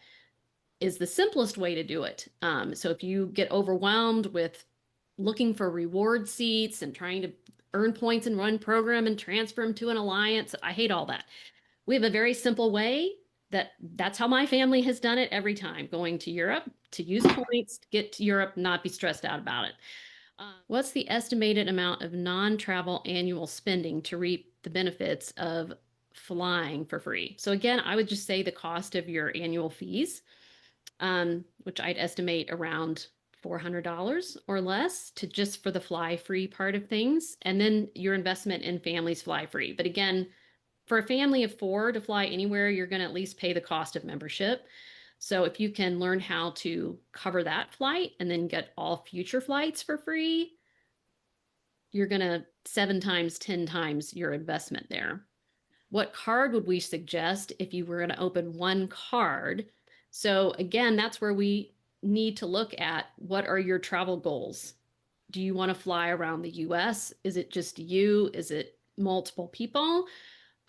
is the simplest way to do it. So if you get overwhelmed with looking for reward seats and trying to earn points and run program and transfer them to an alliance, I hate all that. We have a very simple way that's how my family has done it every time, going to Europe to use points to get to Europe, not be stressed out about it. What's the estimated amount of non-travel annual spending to reap the benefits of flying for free? So again, I would just say the cost of your annual fees, which I'd estimate around $400 or less to just for the fly free part of things, and then your investment in families fly free. But again, for a family of 4 to fly anywhere, you're going to at least pay the cost of membership. So if you can learn how to cover that flight and then get all future flights for free, you're going to 7 times, 10 times your investment there. What card would we suggest if you were going to open one card? So again, that's where we need to look at what are your travel goals? Do you want to fly around the US? Is it just you? Is it multiple people?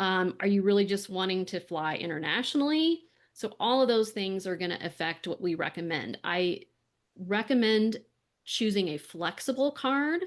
Are you really just wanting to fly internationally? So all of those things are going to affect what we recommend. I recommend choosing a flexible card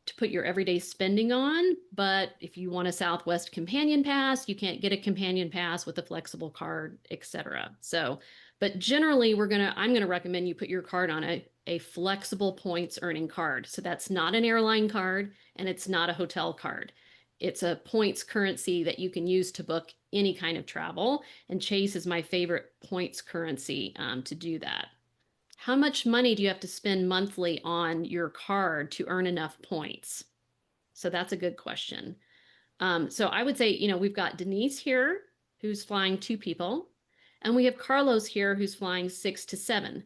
to put your everyday spending on. But if you want a Southwest companion pass, you can't get a companion pass with a flexible card, etc. So, but generally I'm going to recommend you put your card on a flexible points earning card. So that's not an airline card and it's not a hotel card. It's a points currency that you can use to book any kind of travel. And Chase is my favorite points currency to do that. How much money do you have to spend monthly on your card to earn enough points? So that's a good question. So I would say, we've got Denise here who's flying 2 people, and we have Carlos here who's flying 6 to 7.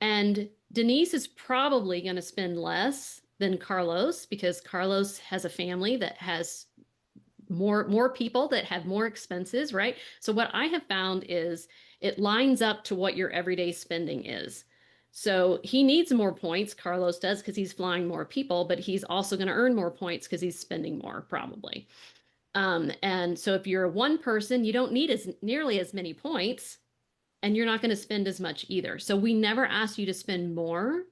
And Denise is probably going to spend less than Carlos because Carlos has a family that has more people that have more expenses, right? So what I have found is it lines up to what your everyday spending is. So he needs more points, Carlos does, because he's flying more people, but he's also going to earn more points because he's spending more, probably. And so if you're one person, you don't need as nearly as many points, and you're not going to spend as much either. So we never ask you to spend more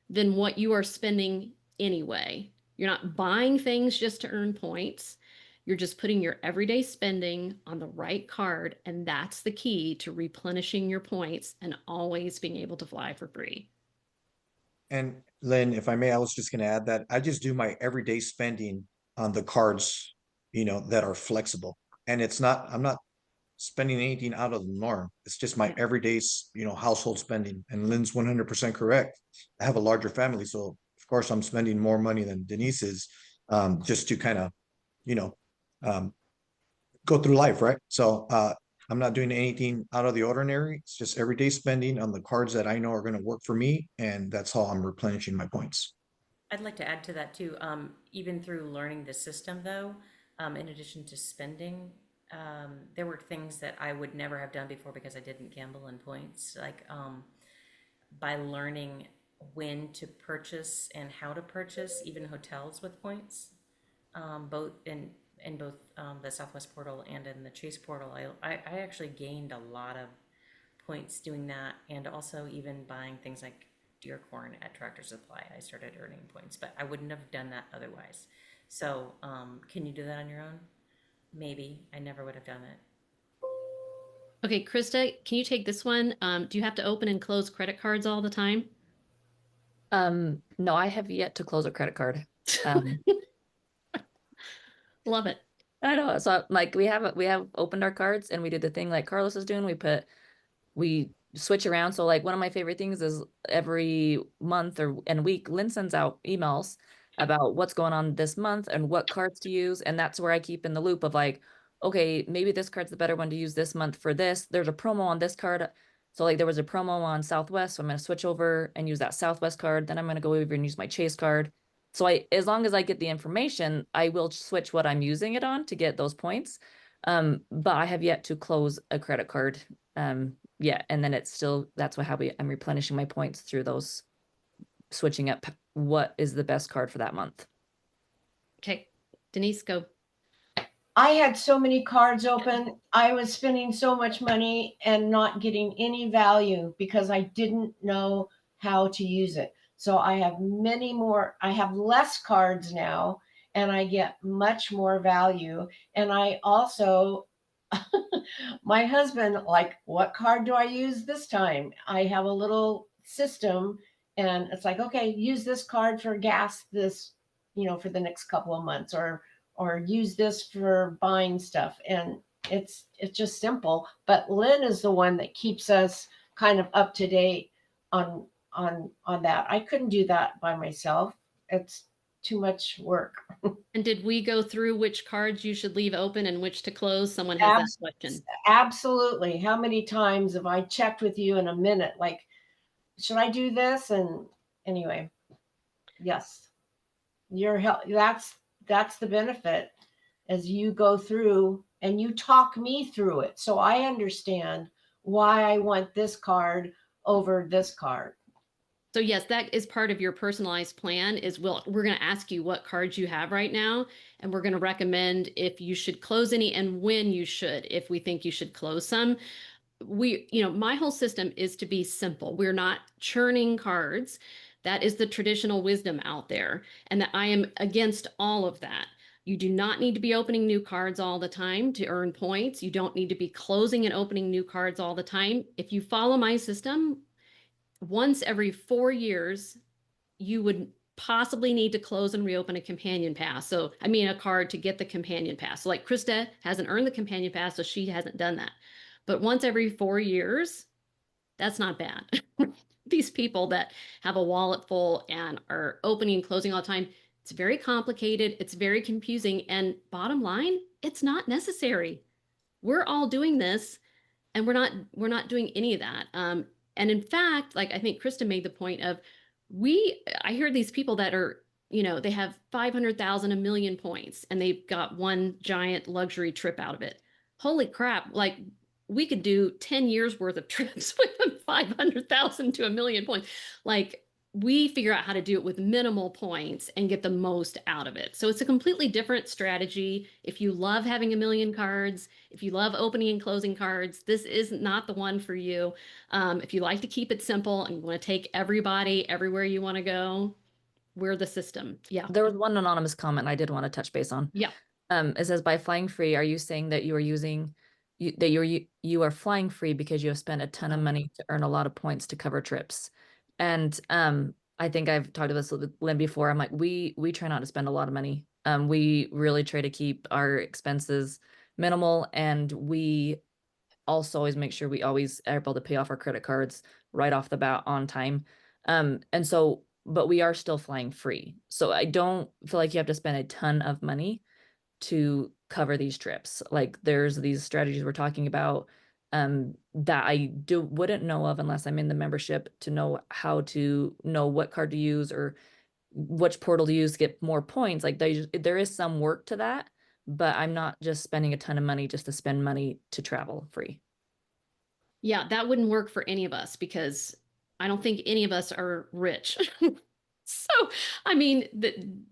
than what you are spending anyway. You're not buying things just to earn points. You're just putting your everyday spending on the right card. And that's the key to replenishing your points and always being able to fly for free. And Lynn, if I may, I was just gonna add that I just do my everyday spending on the cards, that are flexible. And I'm not spending anything out of the norm. It's just my Yeah. everyday, household spending. And Lynn's 100% correct. I have a larger family, so of course I'm spending more money than Denise is, just to kind of, you know, um, go through life, right? So I'm not doing anything out of the ordinary. It's just everyday spending on the cards that I know are going to work for me, and that's how I'm replenishing my points. I'd like to add to that too. Even through learning the system, though, in addition to spending, there were things that I would never have done before because I didn't gamble in points. Like by learning when to purchase and how to purchase, even hotels with points, both in both the Southwest portal and in the Chase portal. I actually gained a lot of points doing that, and also even buying things like deer corn at Tractor Supply. I started earning points, but I wouldn't have done that otherwise. So, can you do that on your own? Maybe. I never would have done it. Okay, Krista, can you take this one? Do you have to open and close credit cards all the time? No, I have yet to close a credit card. Um, Love it. I know. So like we have opened our cards and we did the thing like Carlos is doing. We switch around. So like one of my favorite things is every month or and week, Lynn sends out emails about what's going on this month and what cards to use. And that's where I keep in the loop of like, okay, maybe this card's the better one to use this month for this. There's a promo on this card. So like there was a promo on Southwest. So I'm going to switch over and use that Southwest card. Then I'm going to go over and use my Chase card. So as long as I get the information, I will switch what I'm using it on to get those points. But I have yet to close a credit card. Yeah, and then that's how I'm replenishing my points through those switching up what is the best card for that month. Okay, Denise, go. I had so many cards open. I was spending so much money and not getting any value because I didn't know how to use it. So I have I have less cards now and I get much more value. And I also, my husband, like, what card do I use this time? I have a little system and it's like, okay, use this card for gas for the next couple of months, or use this for buying stuff. And it's just simple. But Lynn is the one that keeps us kind of up to date on that. I couldn't do that by myself. It's too much work. And did we go through which cards you should leave open and which to close? Someone has that question. Absolutely. How many times have I checked with you in a minute? Like, should I do this? And anyway, yes, your help. That's the benefit as you go through and you talk me through it. So I understand why I want this card over this card. So yes, that is part of your personalized plan is we're going to ask you what cards you have right now, and we're going to recommend if you should close any and when you should, if we think you should close some. My whole system is to be simple. We're not churning cards. That is the traditional wisdom out there, and that I am against all of that. You do not need to be opening new cards all the time to earn points. You don't need to be closing and opening new cards all the time. If you follow my system, once every 4 years, you would possibly need to close and reopen a companion pass. So, I mean, a card to get the companion pass. So, like Krista hasn't earned the companion pass, so she hasn't done that. But once every 4 years, that's not bad. These people that have a wallet full and are opening and closing all the time, it's very complicated. It's very confusing. And bottom line, it's not necessary. We're all doing this and we're not doing any of that. And in fact, like I think Krista made the point of I hear these people that are, they have 500,000, a million points, and they've got one giant luxury trip out of it. Holy crap. Like we could do 10 years worth of trips with 500,000 to a million points. Like we figure out how to do it with minimal points and get the most out of it. So it's a completely different strategy. If you love having a million cards, if you love opening and closing cards, this is not the one for you. If you like to keep it simple and you want to take everybody everywhere you want to go, we're the system. Yeah. There was one anonymous comment I did want to touch base on. Yeah. It says, by flying free, are you saying that you are using that you are flying free because you have spent a ton of money to earn a lot of points to cover trips? And I think I've talked about this with Lynn before. I'm like, we try not to spend a lot of money. We really try to keep our expenses minimal, and we also always make sure we always are able to pay off our credit cards right off the bat on time. And so, but we are still flying free. So I don't feel like you have to spend a ton of money to cover these trips. Like there's these strategies we're talking about that I wouldn't know of unless I'm in the membership, to know how to know what card to use or which portal to use to get more points. Like there is some work to that, but I'm not just spending a ton of money just to spend money to travel free. Yeah, that wouldn't work for any of us because I don't think any of us are rich. So, I mean,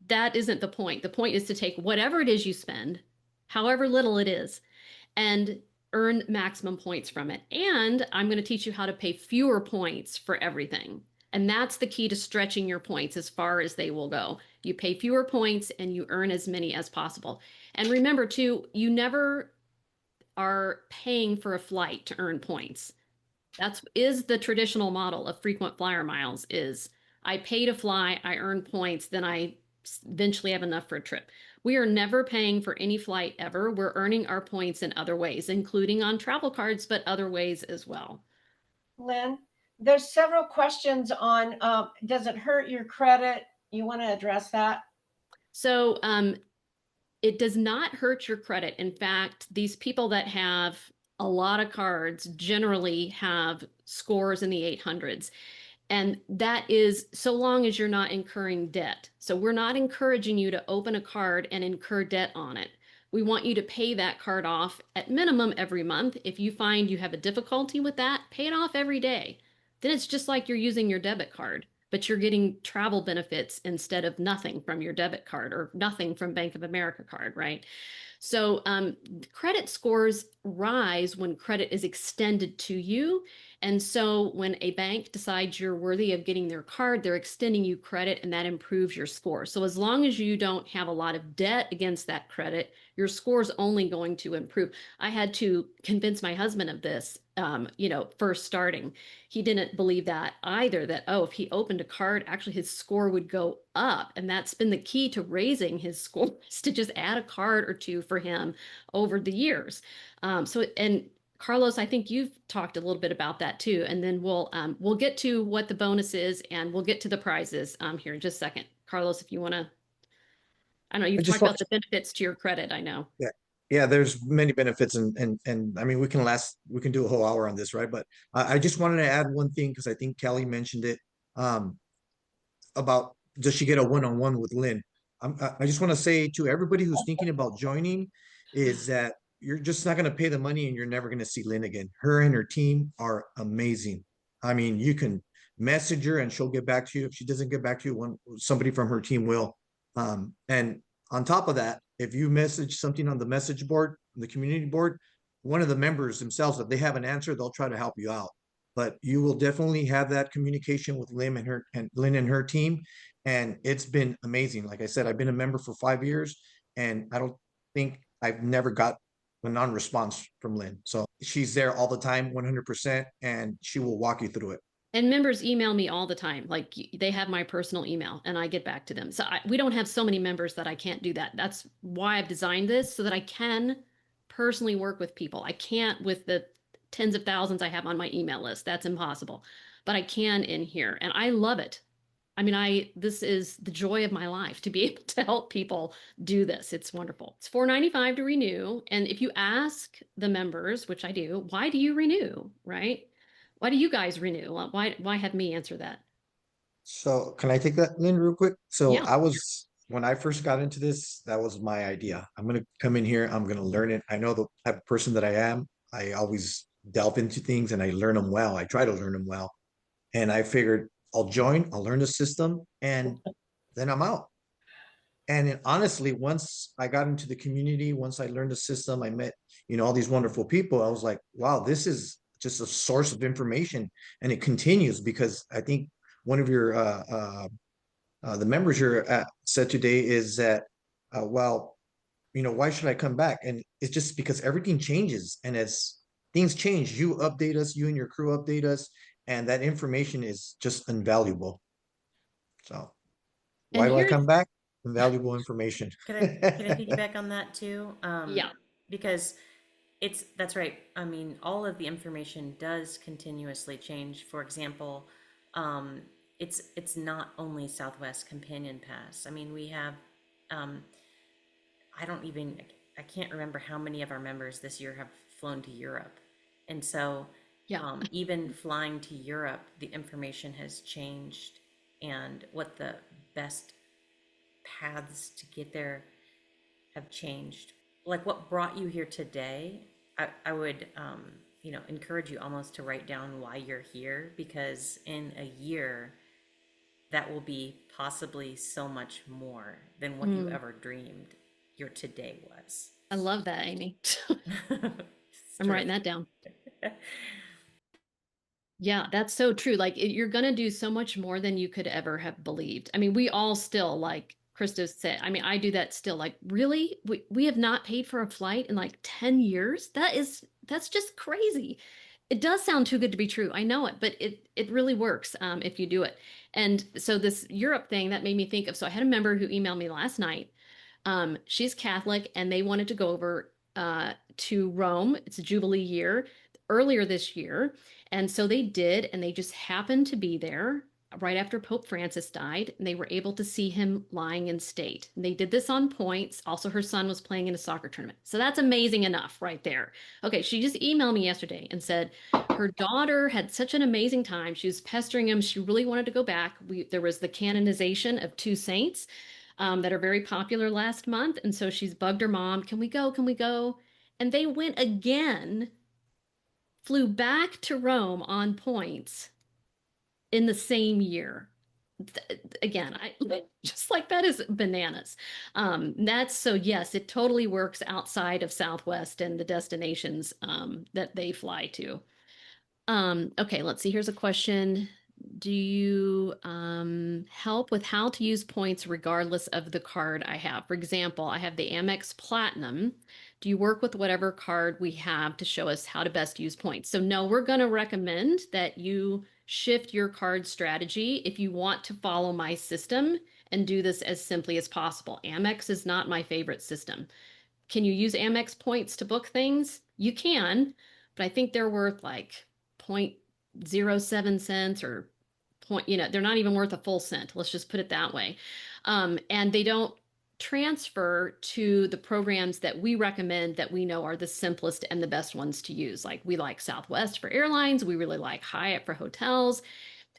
that isn't the point. The point is to take whatever it is you spend, however little it is, and earn maximum points from it. And I'm going to teach you how to pay fewer points for everything. And that's the key to stretching your points as far as they will go. You pay fewer points and you earn as many as possible. And remember, too, you never are paying for a flight to earn points. That's is the traditional model of frequent flyer miles is I pay to fly, I earn points, then I eventually have enough for a trip. We are never paying for any flight ever. We're earning our points in other ways, including on travel cards, but other ways as well. Lynn, there's several questions on does it hurt your credit? You want to address that? So it does not hurt your credit. In fact, these people that have a lot of cards generally have scores in the 800s. And that is so long as you're not incurring debt. So we're not encouraging you to open a card and incur debt on it. We want you to pay that card off at minimum every month. If you find you have a difficulty with that, pay it off every day. Then it's just like you're using your debit card, but you're getting travel benefits instead of nothing from your debit card or nothing from Bank of America card, right? So credit scores rise when credit is extended to you. And so when a bank decides you're worthy of getting their card, they're extending you credit and that improves your score. So as long as you don't have a lot of debt against that credit, your score is only going to improve. I had to convince my husband of this, first starting. He didn't believe that either, that, oh, if he opened a card, actually his score would go up. And that's been the key to raising his scores, to just add a card or two for him over the years. And Carlos, I think you've talked a little bit about that too, and then we'll get to what the bonus is, and we'll get to the prizes here in just a second. Carlos, if you want to, I know I you've just talked want, about the benefits to your credit. I know. yeah, yeah, there's many benefits and I mean, we can do a whole hour on this, right? But I just wanted to add one thing because I think Kelly mentioned it. Um, about does she get a one-on-one with Lynn? I just want to say to everybody who's thinking about joining is that you're just not going to pay the money and you're never going to see Lynn again. Her and her team are amazing. I mean, you can message her and she'll get back to you. If she doesn't get back to you, somebody from her team will. And on top of that, if you message something on the message board, the community board, one of the members themselves, if they have an answer, they'll try to help you out. But you will definitely have that communication with Lynn and her team. And it's been amazing. Like I said, I've been a member for 5 years and I don't think I've never got a non-response from Lynn. So she's there all the time, 100%, and she will walk you through it. And members email me all the time. Like they have my personal email and I get back to them. So we don't have so many members that I can't do that. That's why I've designed this so that I can personally work with people. I can't with the tens of thousands I have on my email list. That's impossible. But I can in here and I love it. I mean, this is the joy of my life to be able to help people do this. It's wonderful. It's $4.95 to renew. And if you ask the members, which I do, why do you renew, right? Why do you guys renew? Why have me answer that? So can I take that, Lynn, real quick? So Yeah. when I first got into this, that was my idea. I'm gonna come in here, I'm gonna learn it. I know the type of person that I am. I always delve into things and I learn them well. I try to learn them well. And I figured I'll join, I'll learn the system, and then I'm out. And honestly, once I got into the community, once I learned the system, I met, all these wonderful people. I was like, wow, this is just a source of information. And it continues because I think one of your the members here said today is that, well, why should I come back? And it's just because everything changes, and as things change, you update us, you and your crew update us, and that information is just invaluable. So why And do I here's come back? Invaluable information. Can I piggyback on that too? yeah. Because that's right. I mean, all of the information does continuously change. For example, um, it's not only Southwest Companion Pass. I mean, we have um, I don't even, I can't remember how many of our members this year have flown to Europe. And so, Yeah. even flying to Europe, the information has changed and what the best paths to get there have changed. Like what brought you here today, I would, encourage you almost to write down why you're here because in a year, that will be possibly so much more than what you Mm, ever dreamed your today was. I love that, Amy. It's I'm writing terrific. that down. Yeah, that's so true. Like you're going to do so much more than you could ever have believed. I mean, we all still, like Krista said, I mean, I do that still. Like, really? We have not paid for a flight in like 10 years? That's just crazy. It does sound too good to be true. I know it, but it really works if you do it. And so this Europe thing that made me think of, so I had a member who emailed me last night. She's Catholic and they wanted to go over to Rome. It's a Jubilee year earlier this year. And so they did, and they just happened to be there right after Pope Francis died, and they were able to see him lying in state. And they did this on points. Also, her son was playing in a soccer tournament. So that's amazing enough right there. Okay, she just emailed me yesterday and said her daughter had such an amazing time. She was pestering him. She really wanted to go back. There was the canonization of two saints that are very popular last month. And so she's bugged her mom, can we go? Can we go? And they went again, flew back to Rome on points in the same year. Again, I just like that is bananas. That's so yes, it totally works outside of Southwest and the destinations that they fly to. Okay, let's see. Here's a question. Do you help with how to use points regardless of the card I have? For example, I have the Amex Platinum. Do you work with whatever card we have to show us how to best use points? So no, we're going to recommend that you shift your card strategy if you want to follow my system and do this as simply as possible. Amex is not my favorite system. Can you use Amex points to book things? You can, but I think they're worth like 0.07 cents or point, they're not even worth a full cent. Let's just put it that way. And they don't transfer to the programs that we recommend that we know are the simplest and the best ones to use. Like we like Southwest for airlines, we really like Hyatt for hotels,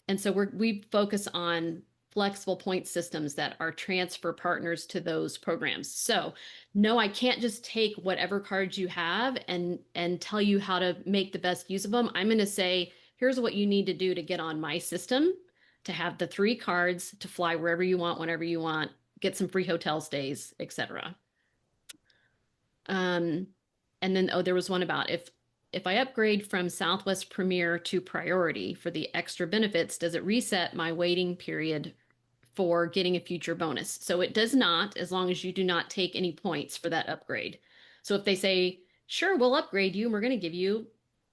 and so we focus on flexible point systems that are transfer partners to those programs. So no, I can't just take whatever cards you have and tell you how to make the best use of them. I'm going to say, here's what you need to do to get on my system, to have the 3 cards to fly wherever you want, whenever you want, get some free hotel stays, etc. And then, oh, there was one about if I upgrade from Southwest Premier to Priority for the extra benefits, does it reset my waiting period for getting a future bonus? So it does not, as long as you do not take any points for that upgrade. So if they say, sure, we'll upgrade you and we're going to give you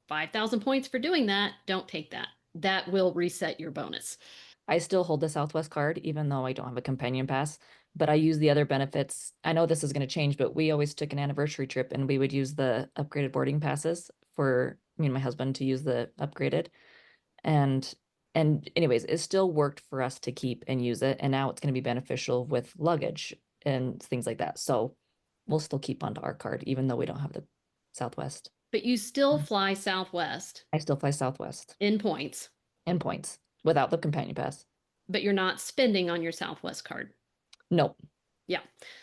5,000 points for doing that, don't take that. That will reset your bonus. I still hold the Southwest card, even though I don't have a companion pass, but I use the other benefits. I know this is going to change, but we always took an anniversary trip and we would use the upgraded boarding passes for me and my husband to use the upgraded. And anyways, it still worked for us to keep and use it. And now it's going to be beneficial with luggage and things like that. So we'll still keep onto our card, even though we don't have the Southwest. But you still fly Southwest I still fly Southwest in points, in points without the companion pass. but you're not spending on your Southwest card. Nope. Yeah.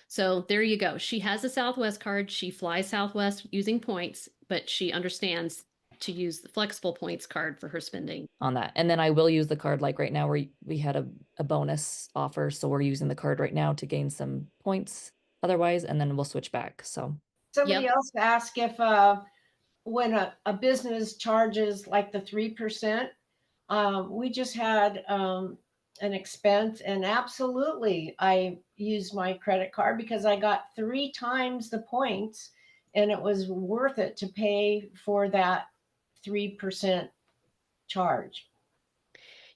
So there you go. She has a Southwest card. She flies Southwest using points, but she understands to use the flexible points card for her spending. On that. And then I will use the card like right now where we had a bonus offer. So we're using the card right now to gain some points otherwise, and then we'll switch back. So Somebody Yep. else asked if when a business charges like the 3%, we just had an expense, and absolutely I used my credit card because I got 3 times the points, and it was worth it to pay for that 3% charge.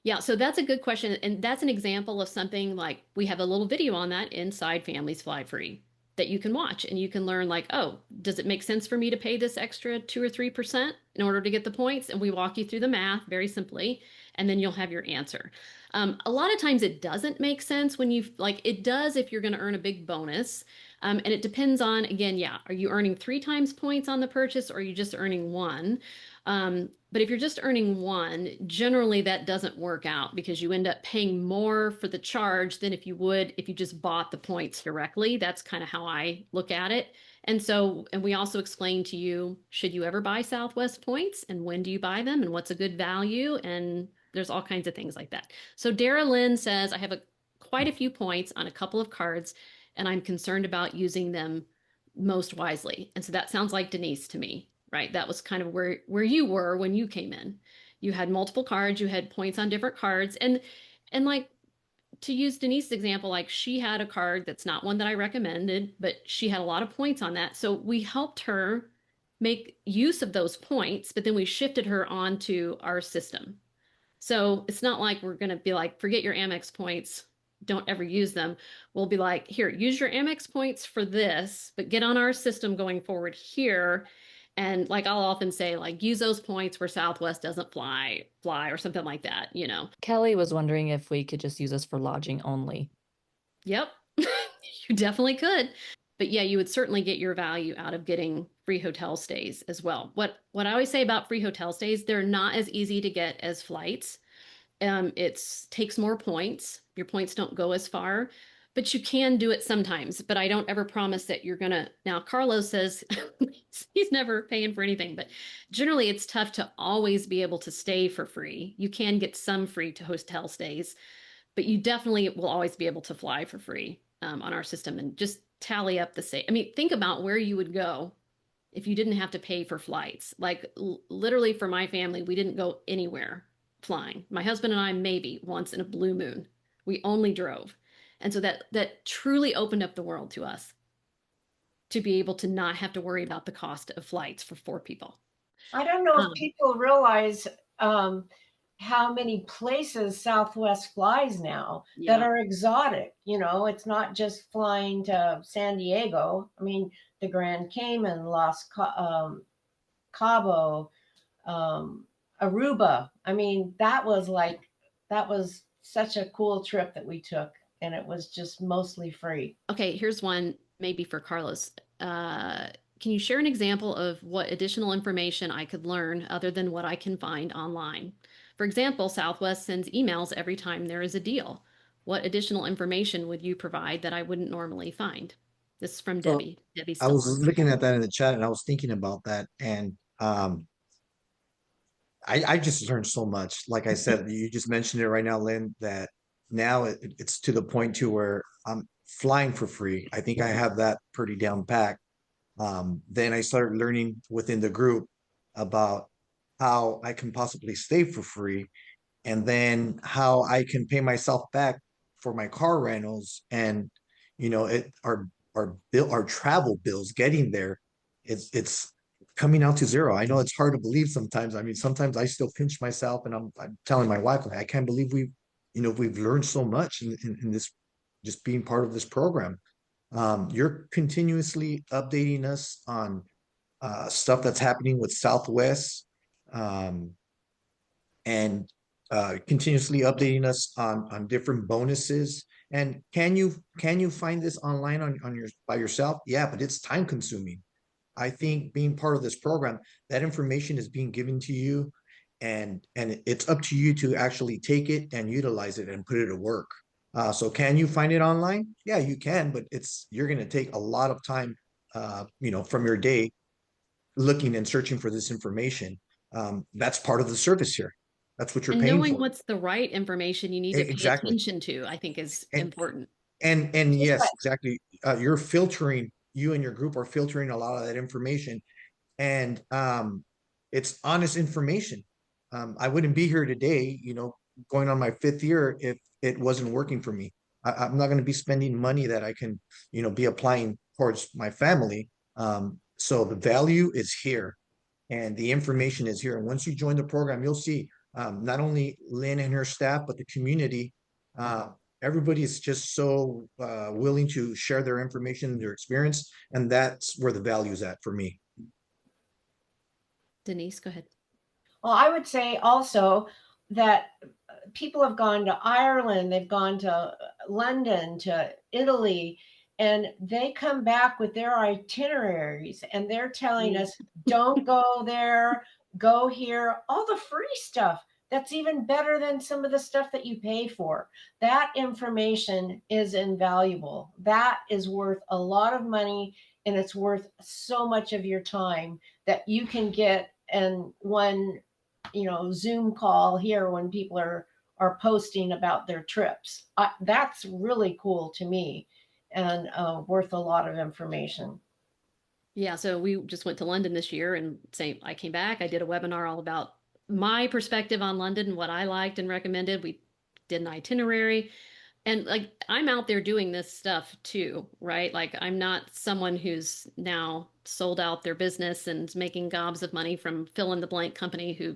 Yeah, so that's a good question. And that's an example of something like we have a little video on that inside Families Fly Free that you can watch and you can learn like, oh, does it make sense for me to pay this extra 2 or 3% in order to get the points? And we walk you through the math very simply, and then you'll have your answer. A lot of times it doesn't make sense when you like it does if you're going to earn a big bonus. And it depends on, again, yeah, are you earning 3 times points on the purchase or are you just earning one? But if you're just earning one, generally that doesn't work out because you end up paying more for the charge than if you would if you just bought the points directly. That's kind of how I look at it. And so, and we also explain to you, should you ever buy Southwest points and when do you buy them and what's a good value? And there's all kinds of things like that. So Dara Lynn says, I have quite a few points on a couple of cards and I'm concerned about using them most wisely. And so that sounds like Denise to me, right? That was kind of where you were when you came in. You had multiple cards, you had points on different cards, and like to use Denise's example, like she had a card that's not one that I recommended, but she had a lot of points on that. So we helped her make use of those points, but then we shifted her onto our system. So it's not like we're going to be like, forget your Amex points, don't ever use them. We'll be like, here, use your Amex points for this, but get on our system going forward here. And like I'll often say, like, use those points where Southwest doesn't fly, or something like that, you know. Kelly was wondering if we could just use this for lodging only. Yep, you definitely could. But yeah, you would certainly get your value out of getting free hotel stays as well. What I always say about free hotel stays, they're not as easy to get as flights. It takes more points. Your points don't go as far, but you can do it sometimes. But I don't ever promise that you're gonna. Now, Carlos says he's never paying for anything, but generally it's tough to always be able to stay for free. You can get some free to hotel stays, but you definitely will always be able to fly for free on our system and just tally up the same. I mean, think about where you would go if you didn't have to pay for flights. Like literally for my family, we didn't go anywhere flying. My husband and I maybe once in a blue moon. We only drove. And so that truly opened up the world to us to be able to not have to worry about the cost of flights for 4 people. I don't know if Um, people realize how many places Southwest flies now that yeah. are exotic. You know, it's not just flying to San Diego. I mean, the Grand Cayman, Cabo, Aruba. I mean, that was such a cool trip that we took, and it was just mostly free. Okay, here's one maybe for Carlos. Uh, can you share an example of what additional information I could learn other than what I can find online? For example, Southwest sends emails every time there is a deal. What additional information would you provide that I wouldn't normally find? This is from So Debbie. Debbie's I still was on. looking at that in the chat and I was thinking about that. And I just learned so much. Like I said, you just mentioned it right now, Lynn, that now it's to the point to where I'm flying for free. I think I have that pretty down pat. Then I started learning within the group about how I can possibly stay for free, and then how I can pay myself back for my car rentals, and our travel bills getting there. It's coming out to zero. I know it's hard to believe sometimes. I mean, sometimes I still pinch myself, and I'm telling my wife, like, I can't believe we've learned so much in this, just being part of this program. You're continuously updating us on stuff that's happening with Southwest, um, and continuously updating us on different bonuses. And can you find this online on your by yourself? Yeah, but it's time consuming. I think being part of this program, that information is being given to you, and it's up to you to actually take it and utilize it and put it to work. So can you find it online? Yeah, you can, but you're going to take a lot of time, from your day looking and searching for this information. That's part of the service here. That's what you're And paying knowing for. what's the right information you need to pay Exactly. attention to, I think is And important. and Just yes, like exactly. You're filtering. You and your group are filtering a lot of that information, and it's honest information. I wouldn't be here today, going on my fifth year if it wasn't working for me. I'm not going to be spending money that I can, be applying towards my family. So the value is here, and the information is here. And once you join the program, you'll see not only Lynn and her staff, but the community. Uh, Everybody is just so willing to share their information, their experience, and that's where the value is at for me. Denise, go ahead. Well, I would say also that people have gone to Ireland, they've gone to London, to Italy, and they come back with their itineraries and they're telling us, don't go there, go here, all the free stuff. That's even better than some of the stuff that you pay for. That information is invaluable. That is worth a lot of money, and it's worth so much of your time that you can get in one Zoom call here when people are posting about their trips. That's really cool to me, and worth a lot of information. Yeah, so we just went to London this year, and same, I came back, I did a webinar all about my perspective on London and what I liked and recommended. We did an itinerary. And like I'm out there doing this stuff too, right? Like I'm not someone who's now sold out their business and making gobs of money from fill in the blank company who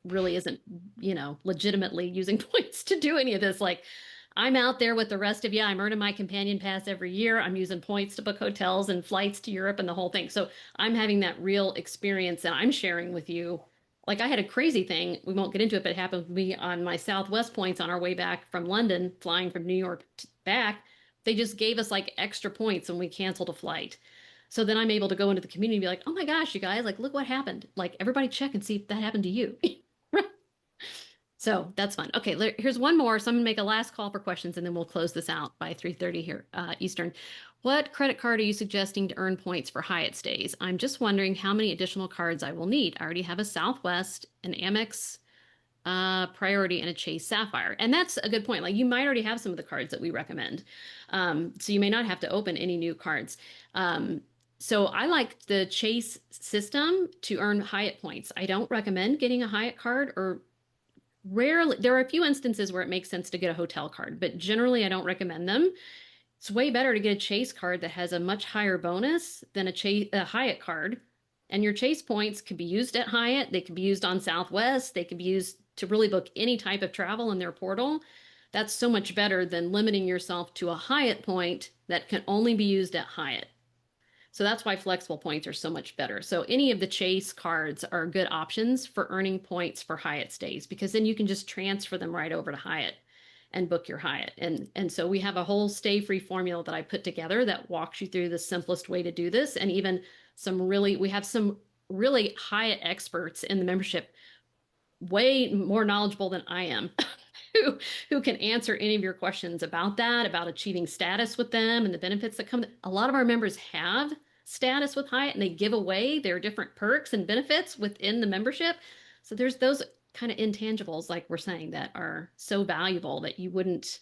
really isn't, legitimately using points to do any of this. Like I'm out there with the rest of you. I'm earning my companion pass every year. I'm using points to book hotels and flights to Europe and the whole thing. So I'm having that real experience and I'm sharing with you. Like I had a crazy thing. We won't get into it, but it happened with me on my Southwest points on our way back from London, flying from New York back. They just gave us like extra points when we canceled a flight. So then I'm able to go into the community and be like, oh my gosh, you guys, like, look what happened. Like, everybody check and see if that happened to you. So that's fun. Okay, here's one more. So I'm gonna make a last call for questions and then we'll close this out by 3:30 here Eastern. What credit card are you suggesting to earn points for Hyatt stays? I'm just wondering how many additional cards I will need. I already have a Southwest, an Amex Priority, and a Chase Sapphire. And that's a good point. Like you might already have some of the cards that we recommend. So you may not have to open any new cards. So I like the Chase system to earn Hyatt points. I don't recommend getting a Hyatt card, or rarely, there are a few instances where it makes sense to get a hotel card, but generally I don't recommend them. It's way better to get a Chase card that has a much higher bonus than a Hyatt card. And your Chase points could be used at Hyatt. They could be used on Southwest. They could be used to really book any type of travel in their portal. That's so much better than limiting yourself to a Hyatt point that can only be used at Hyatt. So that's why flexible points are so much better. So any of the Chase cards are good options for earning points for Hyatt stays, because then you can just transfer them right over to Hyatt and book your Hyatt. And so we have a whole stay free formula that I put together that walks you through the simplest way to do this. And even we have some really Hyatt experts in the membership, way more knowledgeable than I am. Who can answer any of your questions about that, about achieving status with them and the benefits that come. A lot of our members have status with Hyatt and they give away their different perks and benefits within the membership. So there's those kind of intangibles, like we're saying, that are so valuable that you wouldn't,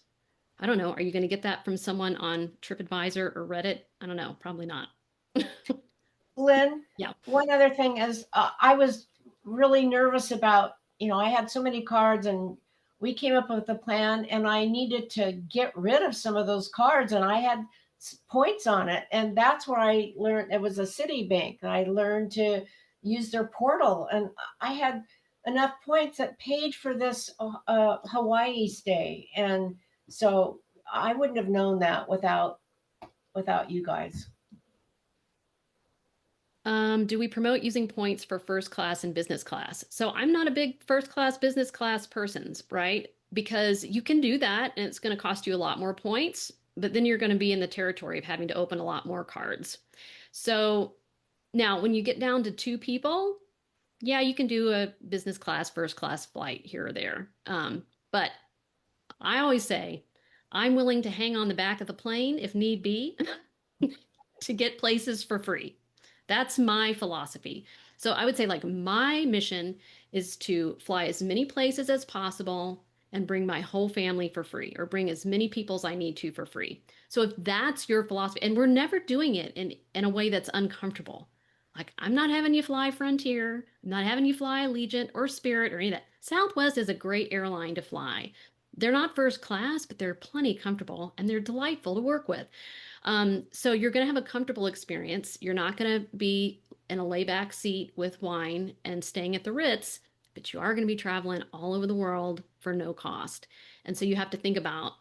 I don't know, are you going to get that from someone on TripAdvisor or Reddit? I don't know, probably not. Lynn, Yeah. one other thing is I was really nervous about, I had so many cards and we came up with a plan and I needed to get rid of some of those cards and I had points on it. And that's where I learned it was a Citibank. I learned to use their portal and I had enough points that paid for this Hawaii stay. And so I wouldn't have known that without you guys. Do we promote using points for first class and business class? So I'm not a big first class, business class persons, right? Because you can do that and it's going to cost you a lot more points, but then you're going to be in the territory of having to open a lot more cards. So Now, when you get down to 2 people, yeah, you can do a business class, first class flight here or there. But I always say I'm willing to hang on the back of the plane if need be to get places for free. That's my philosophy. So I would say, like, my mission is to fly as many places as possible and bring my whole family for free, or bring as many people as I need to for free. So if that's your philosophy, and we're never doing it in a way that's uncomfortable. Like, I'm not having you fly Frontier, I'm not having you fly Allegiant or Spirit or any of that. Southwest is a great airline to fly. They're not first class, but they're plenty comfortable and they're delightful to work with. So you're going to have a comfortable experience. You're not going to be in a layback seat with wine and staying at the Ritz, but you are going to be traveling all over the world for no cost. And so you have to think about,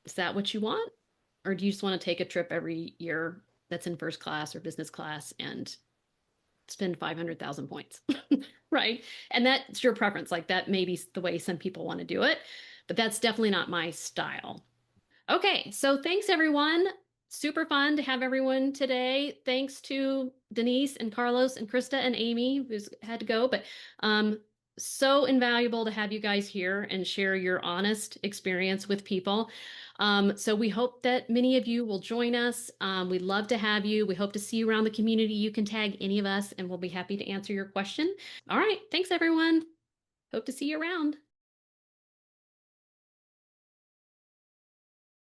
is that what you want? Or do you just want to take a trip every year that's in first class or business class and spend 500,000 points? Right. And that's your preference. Like, that may be the way some people want to do it, but that's definitely not my style. Okay, so thanks everyone. Super fun to have everyone today. Thanks to Denise and Carlos and Krista and Amy, who's had to go, but so invaluable to have you guys here and share your honest experience with people. So we hope that many of you will join us. We'd love to have you. We hope to see you around the community. You can tag any of us and we'll be happy to answer your question. All right, thanks everyone. Hope to see you around.